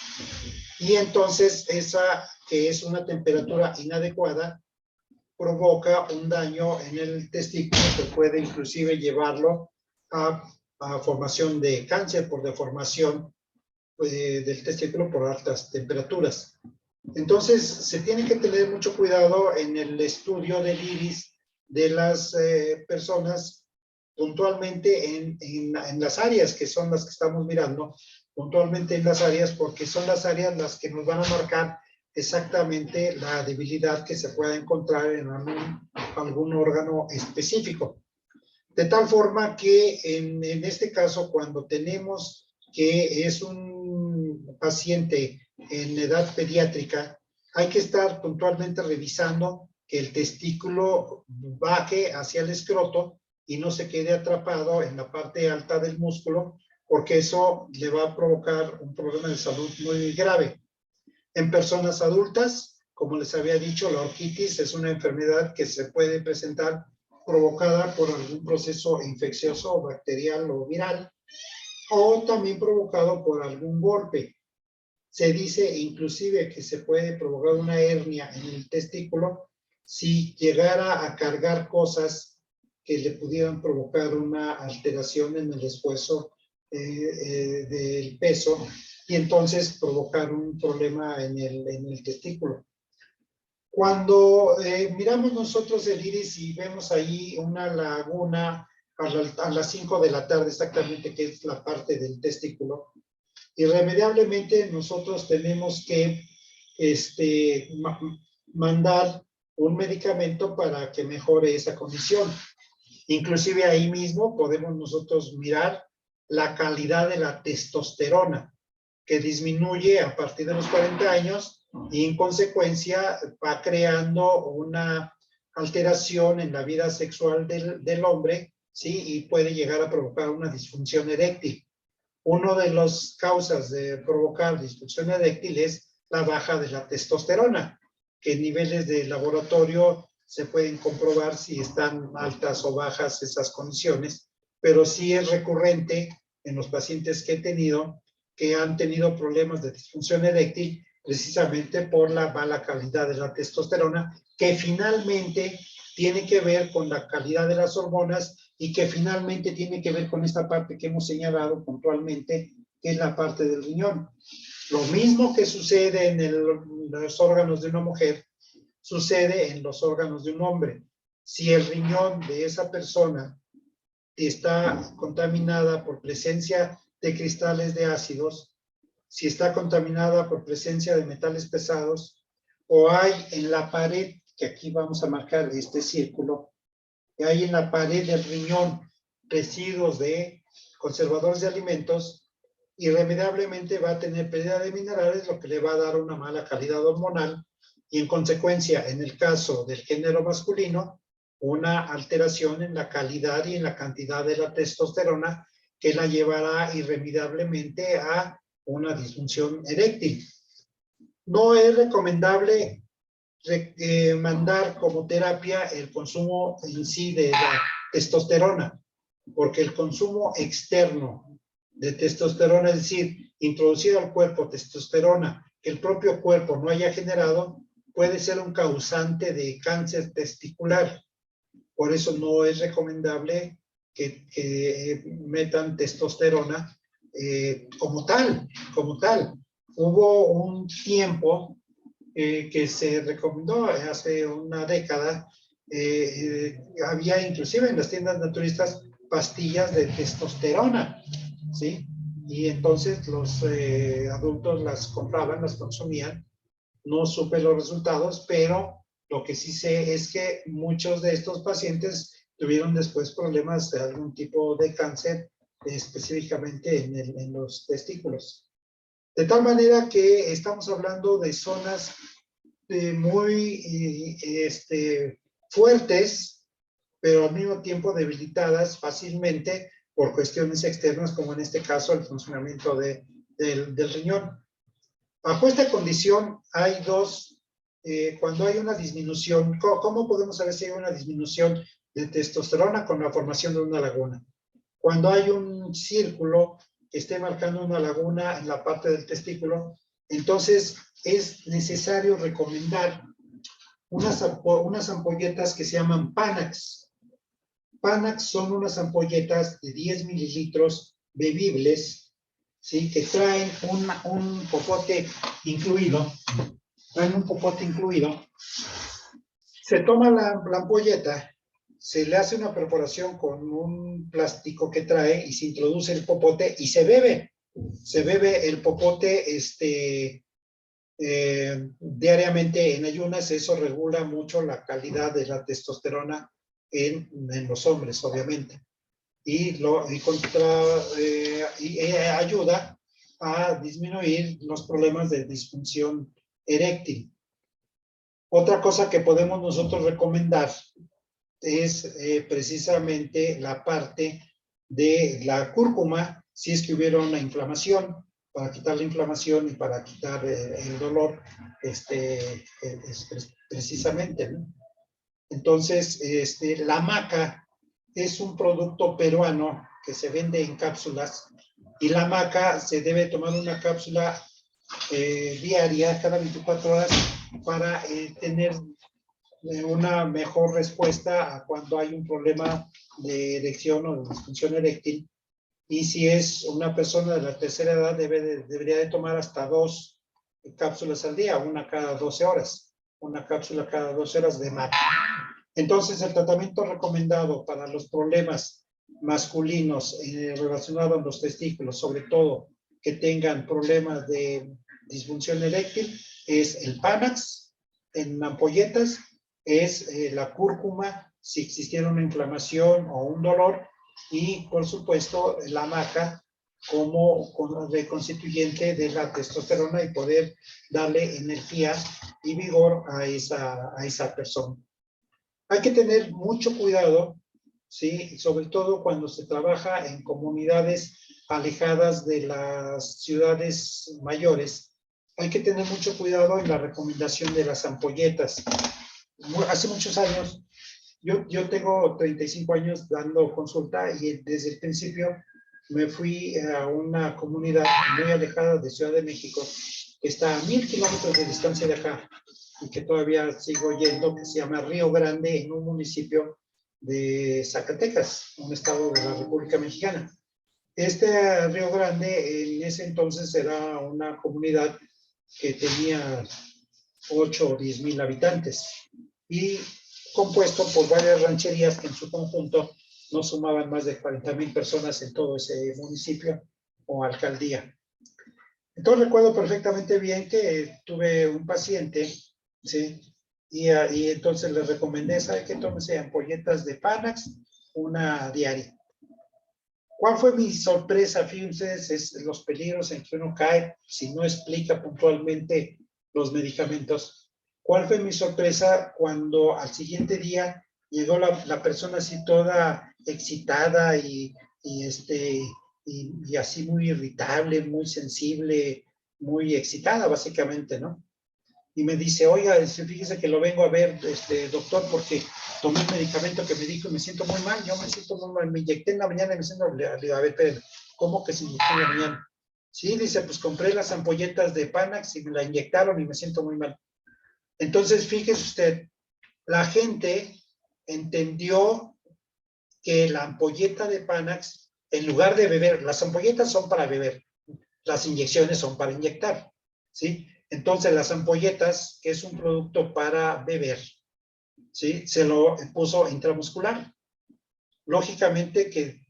y entonces esa, que es una temperatura inadecuada, provoca un daño en el testículo que puede inclusive llevarlo a formación de cáncer por deformación del testículo por altas temperaturas. Entonces, se tiene que tener mucho cuidado en el estudio del iris de las personas, puntualmente en las áreas que son las que estamos mirando, puntualmente en las áreas, porque son las áreas las que nos van a marcar exactamente la debilidad que se pueda encontrar en algún órgano específico. De tal forma que en este caso, cuando tenemos que es un paciente en edad pediátrica, hay que estar puntualmente revisando que el testículo baje hacia el escroto y no se quede atrapado en la parte alta del músculo, porque eso le va a provocar un problema de salud muy grave. En personas adultas, como les había dicho, la orquitis es una enfermedad que se puede presentar provocada por algún proceso infeccioso, bacterial o viral, o también provocado por algún golpe. Se dice inclusive que se puede provocar una hernia en el testículo si llegara a cargar cosas que le pudieran provocar una alteración en el esfuerzo del peso, y entonces provocar un problema en el testículo. Cuando miramos nosotros el iris y vemos ahí una laguna a las 5 de la tarde exactamente, que es la parte del testículo, irremediablemente nosotros tenemos que mandar un medicamento para que mejore esa condición. Inclusive ahí mismo podemos nosotros mirar la calidad de la testosterona, que disminuye a partir de los 40 años y en consecuencia va creando una alteración en la vida sexual del hombre, ¿sí? Y puede llegar a provocar una disfunción eréctil. Una de las causas de provocar disfunción eréctil es la baja de la testosterona, que en niveles de laboratorio se pueden comprobar si están altas o bajas esas condiciones, pero sí es recurrente en los pacientes que he tenido que han tenido problemas de disfunción eréctil precisamente por la mala calidad de la testosterona, que finalmente tiene que ver con la calidad de las hormonas y que finalmente tiene que ver con esta parte que hemos señalado puntualmente, que es la parte del riñón. Lo mismo que sucede en los órganos de una mujer, sucede en los órganos de un hombre. Si el riñón de esa persona está contaminada por presencia de cristales de ácidos, si está contaminada por presencia de metales pesados, o hay en la pared, que aquí vamos a marcar este círculo, que hay en la pared del riñón residuos de conservadores de alimentos, irremediablemente va a tener pérdida de minerales, lo que le va a dar una mala calidad hormonal y en consecuencia, en el caso del género masculino, una alteración en la calidad y en la cantidad de la testosterona que la llevará irremediablemente a una disfunción eréctil. No es recomendable mandar como terapia el consumo en sí de la testosterona, porque el consumo externo de testosterona, es decir, introducir al cuerpo testosterona que el propio cuerpo no haya generado, puede ser un causante de cáncer testicular. Por eso no es recomendable que metan testosterona como tal. Hubo un tiempo que se recomendó hace una década, había inclusive en las tiendas naturistas pastillas de testosterona, ¿sí? Y entonces los adultos las compraban, las consumían. No supe los resultados, pero lo que sí sé es que muchos de estos pacientes tuvieron después problemas de algún tipo de cáncer, específicamente en los testículos. De tal manera que estamos hablando de zonas muy fuertes pero al mismo tiempo debilitadas fácilmente por cuestiones externas, como en este caso el funcionamiento del riñón. Bajo esta condición hay dos, cuando hay una disminución, ¿cómo podemos saber si hay una disminución de testosterona con la formación de una laguna? Cuando hay un círculo que esté marcando una laguna en la parte del testículo, entonces es necesario recomendar unas ampolletas que se llaman Panax. Panax son unas ampolletas de 10 mililitros bebibles, ¿sí? Que traen un popote incluido. Traen un popote incluido. Se toma la ampolleta, se le hace una perforación con un plástico que trae y se introduce el popote y se bebe. Se bebe el popote diariamente en ayunas. Eso regula mucho la calidad de la testosterona en los hombres, obviamente. Y ayuda a disminuir los problemas de disfunción eréctil. Otra cosa que podemos nosotros recomendar es precisamente la parte de la cúrcuma, si es que hubiera una inflamación, para quitar la inflamación y para quitar el dolor, precisamente, ¿no? Entonces, la maca es un producto peruano que se vende en cápsulas, y la maca se debe tomar una cápsula diaria, cada 24 horas, para tener una mejor respuesta a cuando hay un problema de erección o de disfunción eréctil. Y si es una persona de la tercera edad, debería de tomar hasta 2 cápsulas al día, una cada 12 horas, una cápsula cada 12 horas de maca. Entonces, el tratamiento recomendado para los problemas masculinos relacionados a los testículos, sobre todo que tengan problemas de disfunción eréctil, es el Panax en ampolletas, es la cúrcuma si existiera una inflamación o un dolor, y por supuesto la maca como reconstituyente de la testosterona y poder darle energía y vigor a esa persona. Hay que tener mucho cuidado, ¿sí? Sobre todo cuando se trabaja en comunidades alejadas de las ciudades mayores. Hay que tener mucho cuidado en la recomendación de las ampolletas. Hace muchos años, yo tengo 35 años dando consulta, y desde el principio me fui a una comunidad muy alejada de Ciudad de México, que está a 1000 kilómetros de distancia de acá, y que todavía sigo yendo, que se llama Río Grande, en un municipio de Zacatecas, un estado de la República Mexicana. Este Río Grande en ese entonces era una comunidad que tenía 8 o 10 mil habitantes, y compuesto por varias rancherías que en su conjunto no sumaban más de 40,000 personas en todo ese municipio o alcaldía. Entonces recuerdo perfectamente bien que tuve un paciente, ¿sí? Y entonces le recomendé, ¿sabe qué? Tómese ampolletas de Panax, una diaria. ¿Cuál fue mi sorpresa? Fíjense, es los peligros en que uno cae si no explica puntualmente los medicamentos. ¿Cuál fue mi sorpresa cuando al siguiente día llegó la persona así toda excitada y así muy irritable, muy sensible, muy excitada básicamente, ¿no? Y me dice, oiga, fíjese que lo vengo a ver, doctor, porque tomé un medicamento que me dijo y me siento muy mal. Yo me siento muy mal, me inyecté en la mañana y me siento, a ver, espérame, ¿cómo que se inyectó en la mañana? Sí, dice, pues compré las ampolletas de Panax y me la inyectaron y me siento muy mal. Entonces, fíjese usted, la gente entendió que la ampolleta de Panax, en lugar de beber, las ampolletas son para beber, las inyecciones son para inyectar, ¿sí? Entonces, las ampolletas, que es un producto para beber, ¿sí? Se lo puso intramuscular. Lógicamente que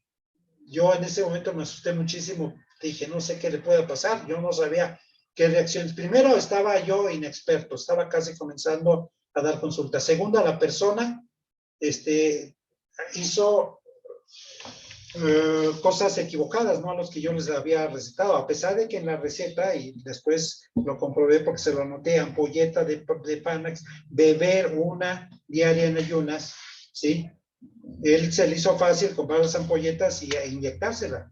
yo en ese momento me asusté muchísimo. Dije, no sé qué le puede pasar. Yo no sabía qué reacciones. Primero, estaba yo inexperto. Estaba casi comenzando a dar consultas. Segunda, la persona hizo cosas equivocadas, ¿no? A los que yo les había recetado, a pesar de que en la receta, y después lo comprobé porque se lo anoté, ampolleta de Panax, beber una diaria en ayunas, ¿sí? Él se le hizo fácil comprar las ampolletas e inyectársela.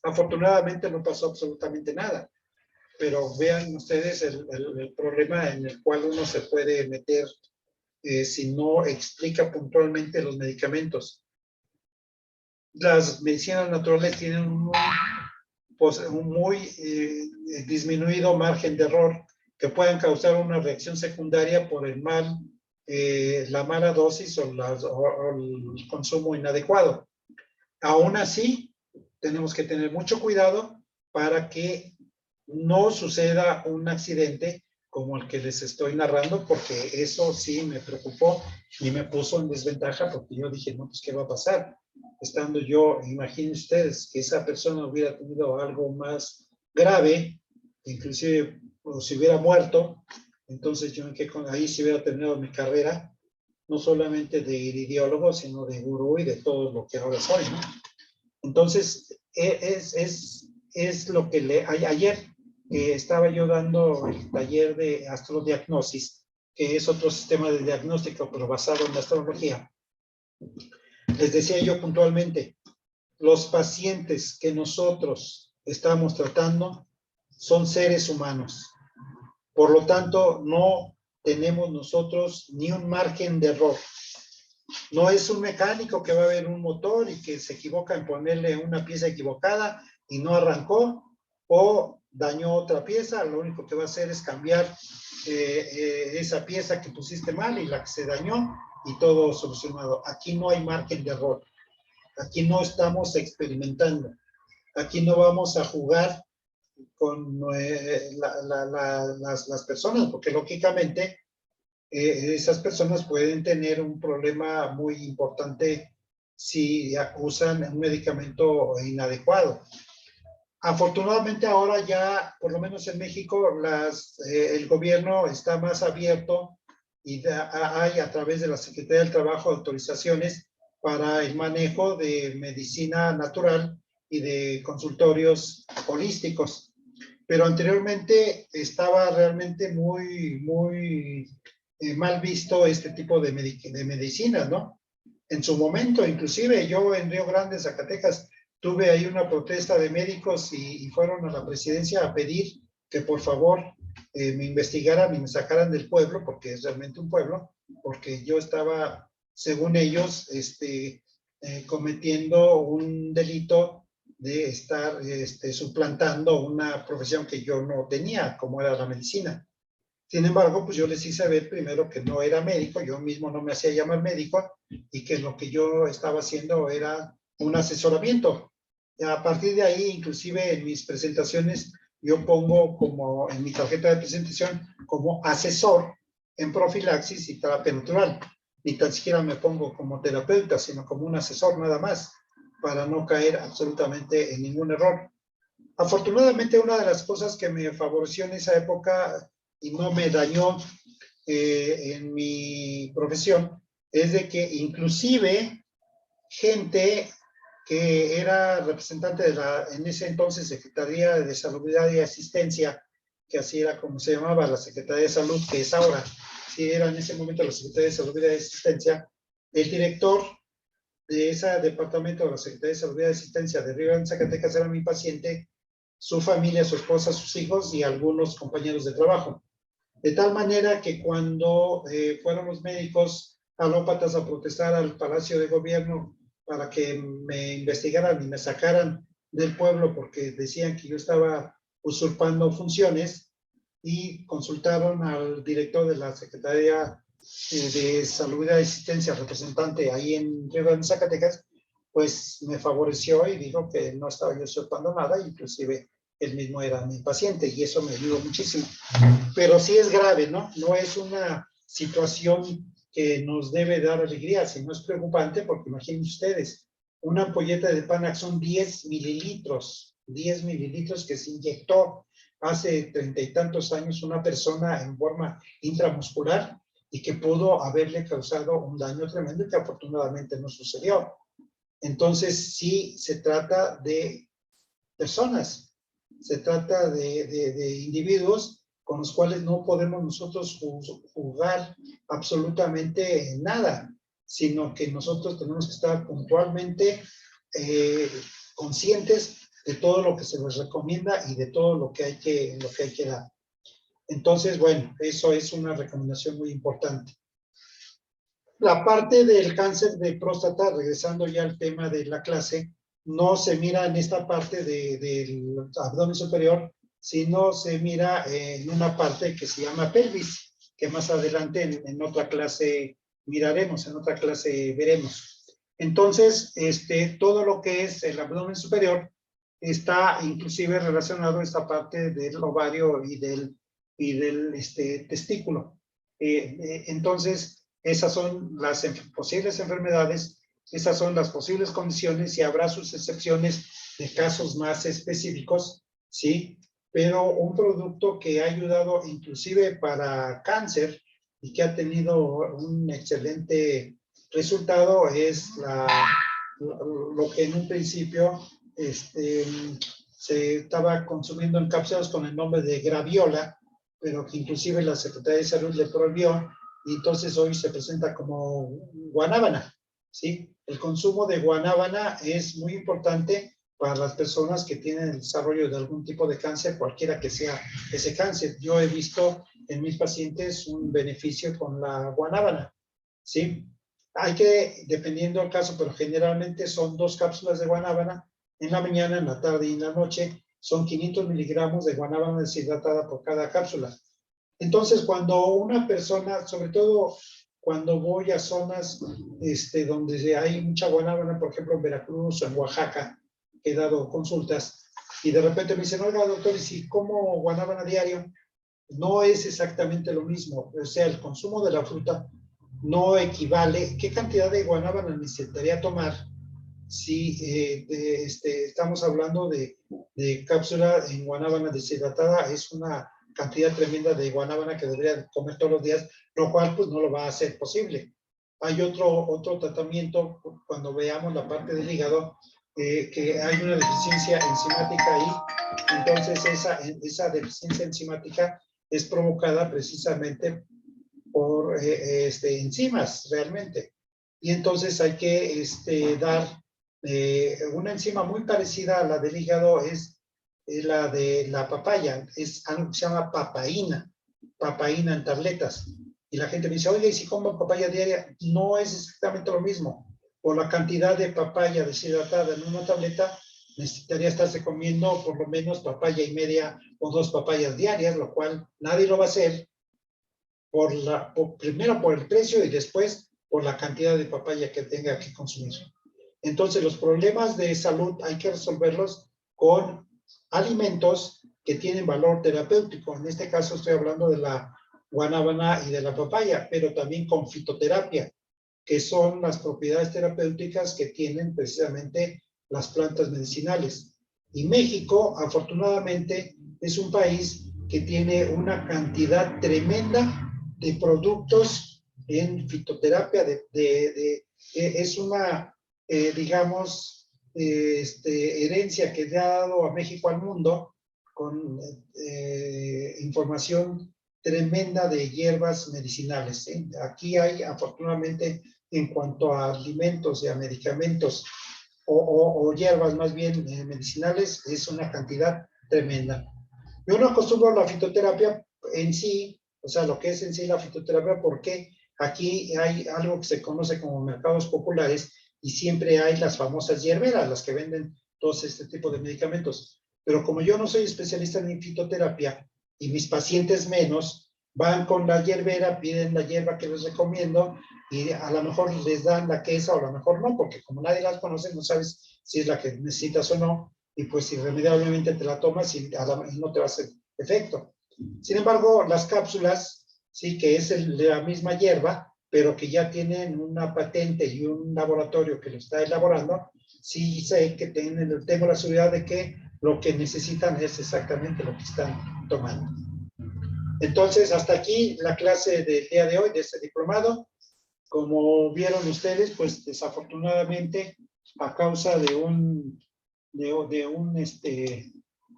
Afortunadamente no pasó absolutamente nada, pero vean ustedes el problema en el cual uno se puede meter si no explica puntualmente los medicamentos. Las medicinas naturales tienen un muy disminuido margen de error que pueden causar una reacción secundaria por la mala dosis o el consumo inadecuado. Aún así, tenemos que tener mucho cuidado para que no suceda un accidente como el que les estoy narrando, porque eso sí me preocupó y me puso en desventaja, porque yo dije, no, pues, ¿qué va a pasar? Estando yo, imaginen ustedes, que esa persona hubiera tenido algo más grave, inclusive o si hubiera muerto, entonces yo ahí sí hubiera terminado mi carrera, no solamente de iridiólogo, sino de gurú y de todo lo que ahora soy, ¿no? Entonces, es lo que ayer estaba yo dando el taller de astrodiagnosis, que es otro sistema de diagnóstico, pero basado en la astrología. Les decía yo puntualmente, los pacientes que nosotros estamos tratando son seres humanos. Por lo tanto, no tenemos nosotros ni un margen de error. No es un mecánico que va a ver un motor y que se equivoca en ponerle una pieza equivocada y no arrancó, o dañó otra pieza. Lo único que va a hacer es cambiar esa pieza que pusiste mal y la que se dañó, y todo solucionado. Aquí no hay margen de error. Aquí no estamos experimentando. Aquí no vamos a jugar con las personas, porque lógicamente esas personas pueden tener un problema muy importante si usan un medicamento inadecuado. Afortunadamente ahora ya, por lo menos en México, el gobierno está más abierto y hay a través de la Secretaría del Trabajo autorizaciones para el manejo de medicina natural y de consultorios holísticos. Pero anteriormente estaba realmente muy mal visto este tipo de medicinas, ¿no? En su momento, inclusive yo en Río Grande, Zacatecas, tuve ahí una protesta de médicos y fueron a la presidencia a pedir que por favor me investigaran y me sacaran del pueblo, porque es realmente un pueblo, porque yo estaba, según ellos, cometiendo un delito de estar suplantando una profesión que yo no tenía, como era la medicina. Sin embargo, pues yo les hice ver primero que no era médico, yo mismo no me hacía llamar médico, y que lo que yo estaba haciendo era un asesoramiento. Y a partir de ahí, inclusive en mis presentaciones, yo pongo como en mi tarjeta de presentación como asesor en profilaxis y terapia natural. Ni tan siquiera me pongo como terapeuta, sino como un asesor nada más, para no caer absolutamente en ningún error. Afortunadamente, una de las cosas que me favoreció en esa época y no me dañó en mi profesión es de que inclusive gente que era representante de en ese entonces Secretaría de Salubridad y Asistencia, que así era como se llamaba la Secretaría de Salud, que es ahora, sí era en ese momento la Secretaría de Salubridad y Asistencia, el director de ese departamento de la Secretaría de Salubridad y Asistencia de Río Grande, Zacatecas, era mi paciente, su familia, su esposa, sus hijos y algunos compañeros de trabajo. De tal manera que cuando fueron los médicos alópatas a protestar al Palacio de Gobierno para que me investigaran y me sacaran del pueblo porque decían que yo estaba usurpando funciones, y consultaron al director de la Secretaría de Salud y Asistencia, representante ahí en Río Grande, Zacatecas, pues me favoreció y dijo que no estaba yo usurpando nada, inclusive él mismo era mi paciente, y eso me ayudó muchísimo. Pero sí es grave, ¿no? No es una situación que nos debe dar alegría, sino es preocupante, porque imaginen ustedes, una ampolleta de Panax son 10 mililitros que se inyectó hace 30 y tantos años una persona en forma intramuscular, y que pudo haberle causado un daño tremendo y que afortunadamente no sucedió. Entonces sí se trata de personas, se trata de individuos con los cuales no podemos nosotros jugar absolutamente nada. sino que nosotros tenemos que estar puntualmente conscientes de todo lo que se nos recomienda y de todo lo que hay que dar. Entonces, bueno, eso es una recomendación muy importante. La parte del cáncer de próstata, regresando ya al tema de la clase, no se mira en esta parte del abdomen superior, sino se mira en una parte que se llama pelvis, que más adelante en otra clase miraremos, en otra clase veremos. Entonces, todo lo que es el abdomen superior está inclusive relacionado a esta parte del ovario y del testículo. Entonces, esas son las posibles enfermedades, esas son las posibles condiciones y habrá sus excepciones de casos más específicos, ¿sí? Pero un producto que ha ayudado inclusive para cáncer y que ha tenido un excelente resultado es lo que en un principio se estaba consumiendo en cápsulas con el nombre de Graviola, pero que inclusive la Secretaría de Salud le prohibió, y entonces hoy se presenta como guanábana, ¿sí? El consumo de guanábana es muy importante para las personas que tienen el desarrollo de algún tipo de cáncer, cualquiera que sea ese cáncer. Yo he visto en mis pacientes un beneficio con la guanábana, ¿sí? Hay que, dependiendo del caso, pero generalmente son 2 cápsulas de guanábana en la mañana, en la tarde y en la noche. Son 500 miligramos de guanábana deshidratada por cada cápsula. Entonces, cuando una persona, sobre todo cuando voy a zonas donde hay mucha guanábana, por ejemplo en Veracruz o en Oaxaca, he dado consultas, y de repente me dicen, oiga doctor, ¿y si como guanábana diario? No es exactamente lo mismo. O sea, el consumo de la fruta no equivale. ¿Qué cantidad de guanábana necesitaría tomar si estamos hablando de cápsula en guanábana deshidratada? Es una cantidad tremenda de guanábana que debería comer todos los días, lo cual pues no lo va a hacer posible. Hay otro tratamiento cuando veamos la parte del hígado, que hay una deficiencia enzimática ahí. Entonces esa deficiencia enzimática es provocada precisamente por enzimas realmente. Y entonces hay que dar una enzima muy parecida a la del hígado, es la de la papaya, es algo que se llama papaína en tabletas. Y la gente me dice, oye, ¿y si como papaya diaria? No es exactamente lo mismo. Por la cantidad de papaya deshidratada en una tableta, necesitaría estarse comiendo por lo menos papaya y media o 2 papayas diarias, lo cual nadie lo va a hacer, primero por el precio y después por la cantidad de papaya que tenga que consumir. Entonces, los problemas de salud hay que resolverlos con alimentos que tienen valor terapéutico. En este caso estoy hablando de la guanábana y de la papaya, pero también con fitoterapia, que son las propiedades terapéuticas que tienen precisamente las plantas medicinales. Y México, afortunadamente, es un país que tiene una cantidad tremenda de productos en fitoterapia, es una, digamos, herencia que le ha dado a México al mundo con información tremenda de hierbas medicinales. Aquí hay, afortunadamente, en cuanto a alimentos y a medicamentos o hierbas más bien medicinales, es una cantidad tremenda. Yo no acostumbro a la fitoterapia en sí, o sea, lo que es en sí la fitoterapia, porque aquí hay algo que se conoce como mercados populares y siempre hay las famosas hierberas, las que venden todos este tipo de medicamentos. Pero como yo no soy especialista en fitoterapia y mis pacientes menos, van con la hierbera, piden la hierba que les recomiendo y a lo mejor les dan la que es o a lo mejor no, porque como nadie las conoce, no sabes si es la que necesitas o no, y pues irremediablemente te la tomas y no te va a hacer efecto. Sin embargo, las cápsulas, sí, que es la misma hierba, pero que ya tienen una patente y un laboratorio que lo está elaborando, sí sé que tengo la seguridad de que lo que necesitan es exactamente lo que están tomando. Entonces, hasta aquí la clase del día de hoy, de este diplomado. Como vieron ustedes, pues desafortunadamente, a causa de un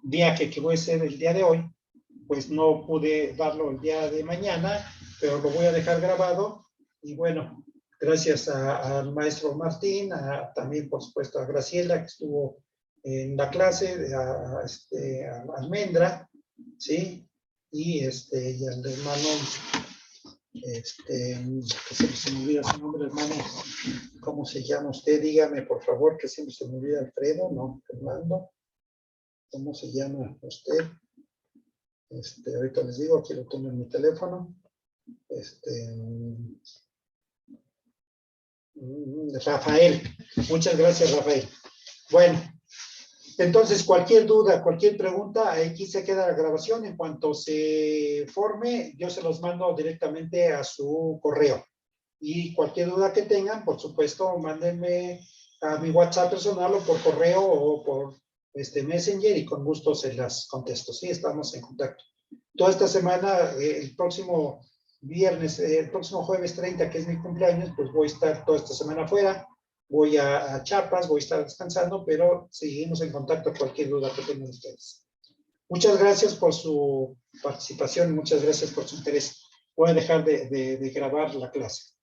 viaje que voy a hacer el día de hoy, pues no pude darlo el día de mañana, pero lo voy a dejar grabado. Y bueno, Gracias al maestro Martín, también por supuesto a Graciela, que estuvo en la clase, a Almendra, ¿sí? Y al hermano, que se me olvida su nombre, hermano, ¿cómo se llama usted? Dígame, por favor, que siempre se me olvida. Alfredo, no, Fernando. ¿Cómo se llama usted? Ahorita les digo, aquí lo tengo en mi teléfono. Rafael. Muchas gracias, Rafael. Bueno, entonces cualquier duda, cualquier pregunta, aquí se queda la grabación. En cuanto se forme, yo se los mando directamente a su correo. Y cualquier duda que tengan, por supuesto, mándenme a mi WhatsApp personal o por correo o por Messenger y con gusto se las contesto. Sí, estamos en contacto. Toda esta semana, el próximo viernes, el próximo jueves 30, que es mi cumpleaños, pues voy a estar toda esta semana afuera. Voy a Chiapas, voy a estar descansando, pero seguimos en contacto cualquier duda que tengan ustedes. Muchas gracias por su participación, muchas gracias por su interés. Voy a dejar de grabar la clase.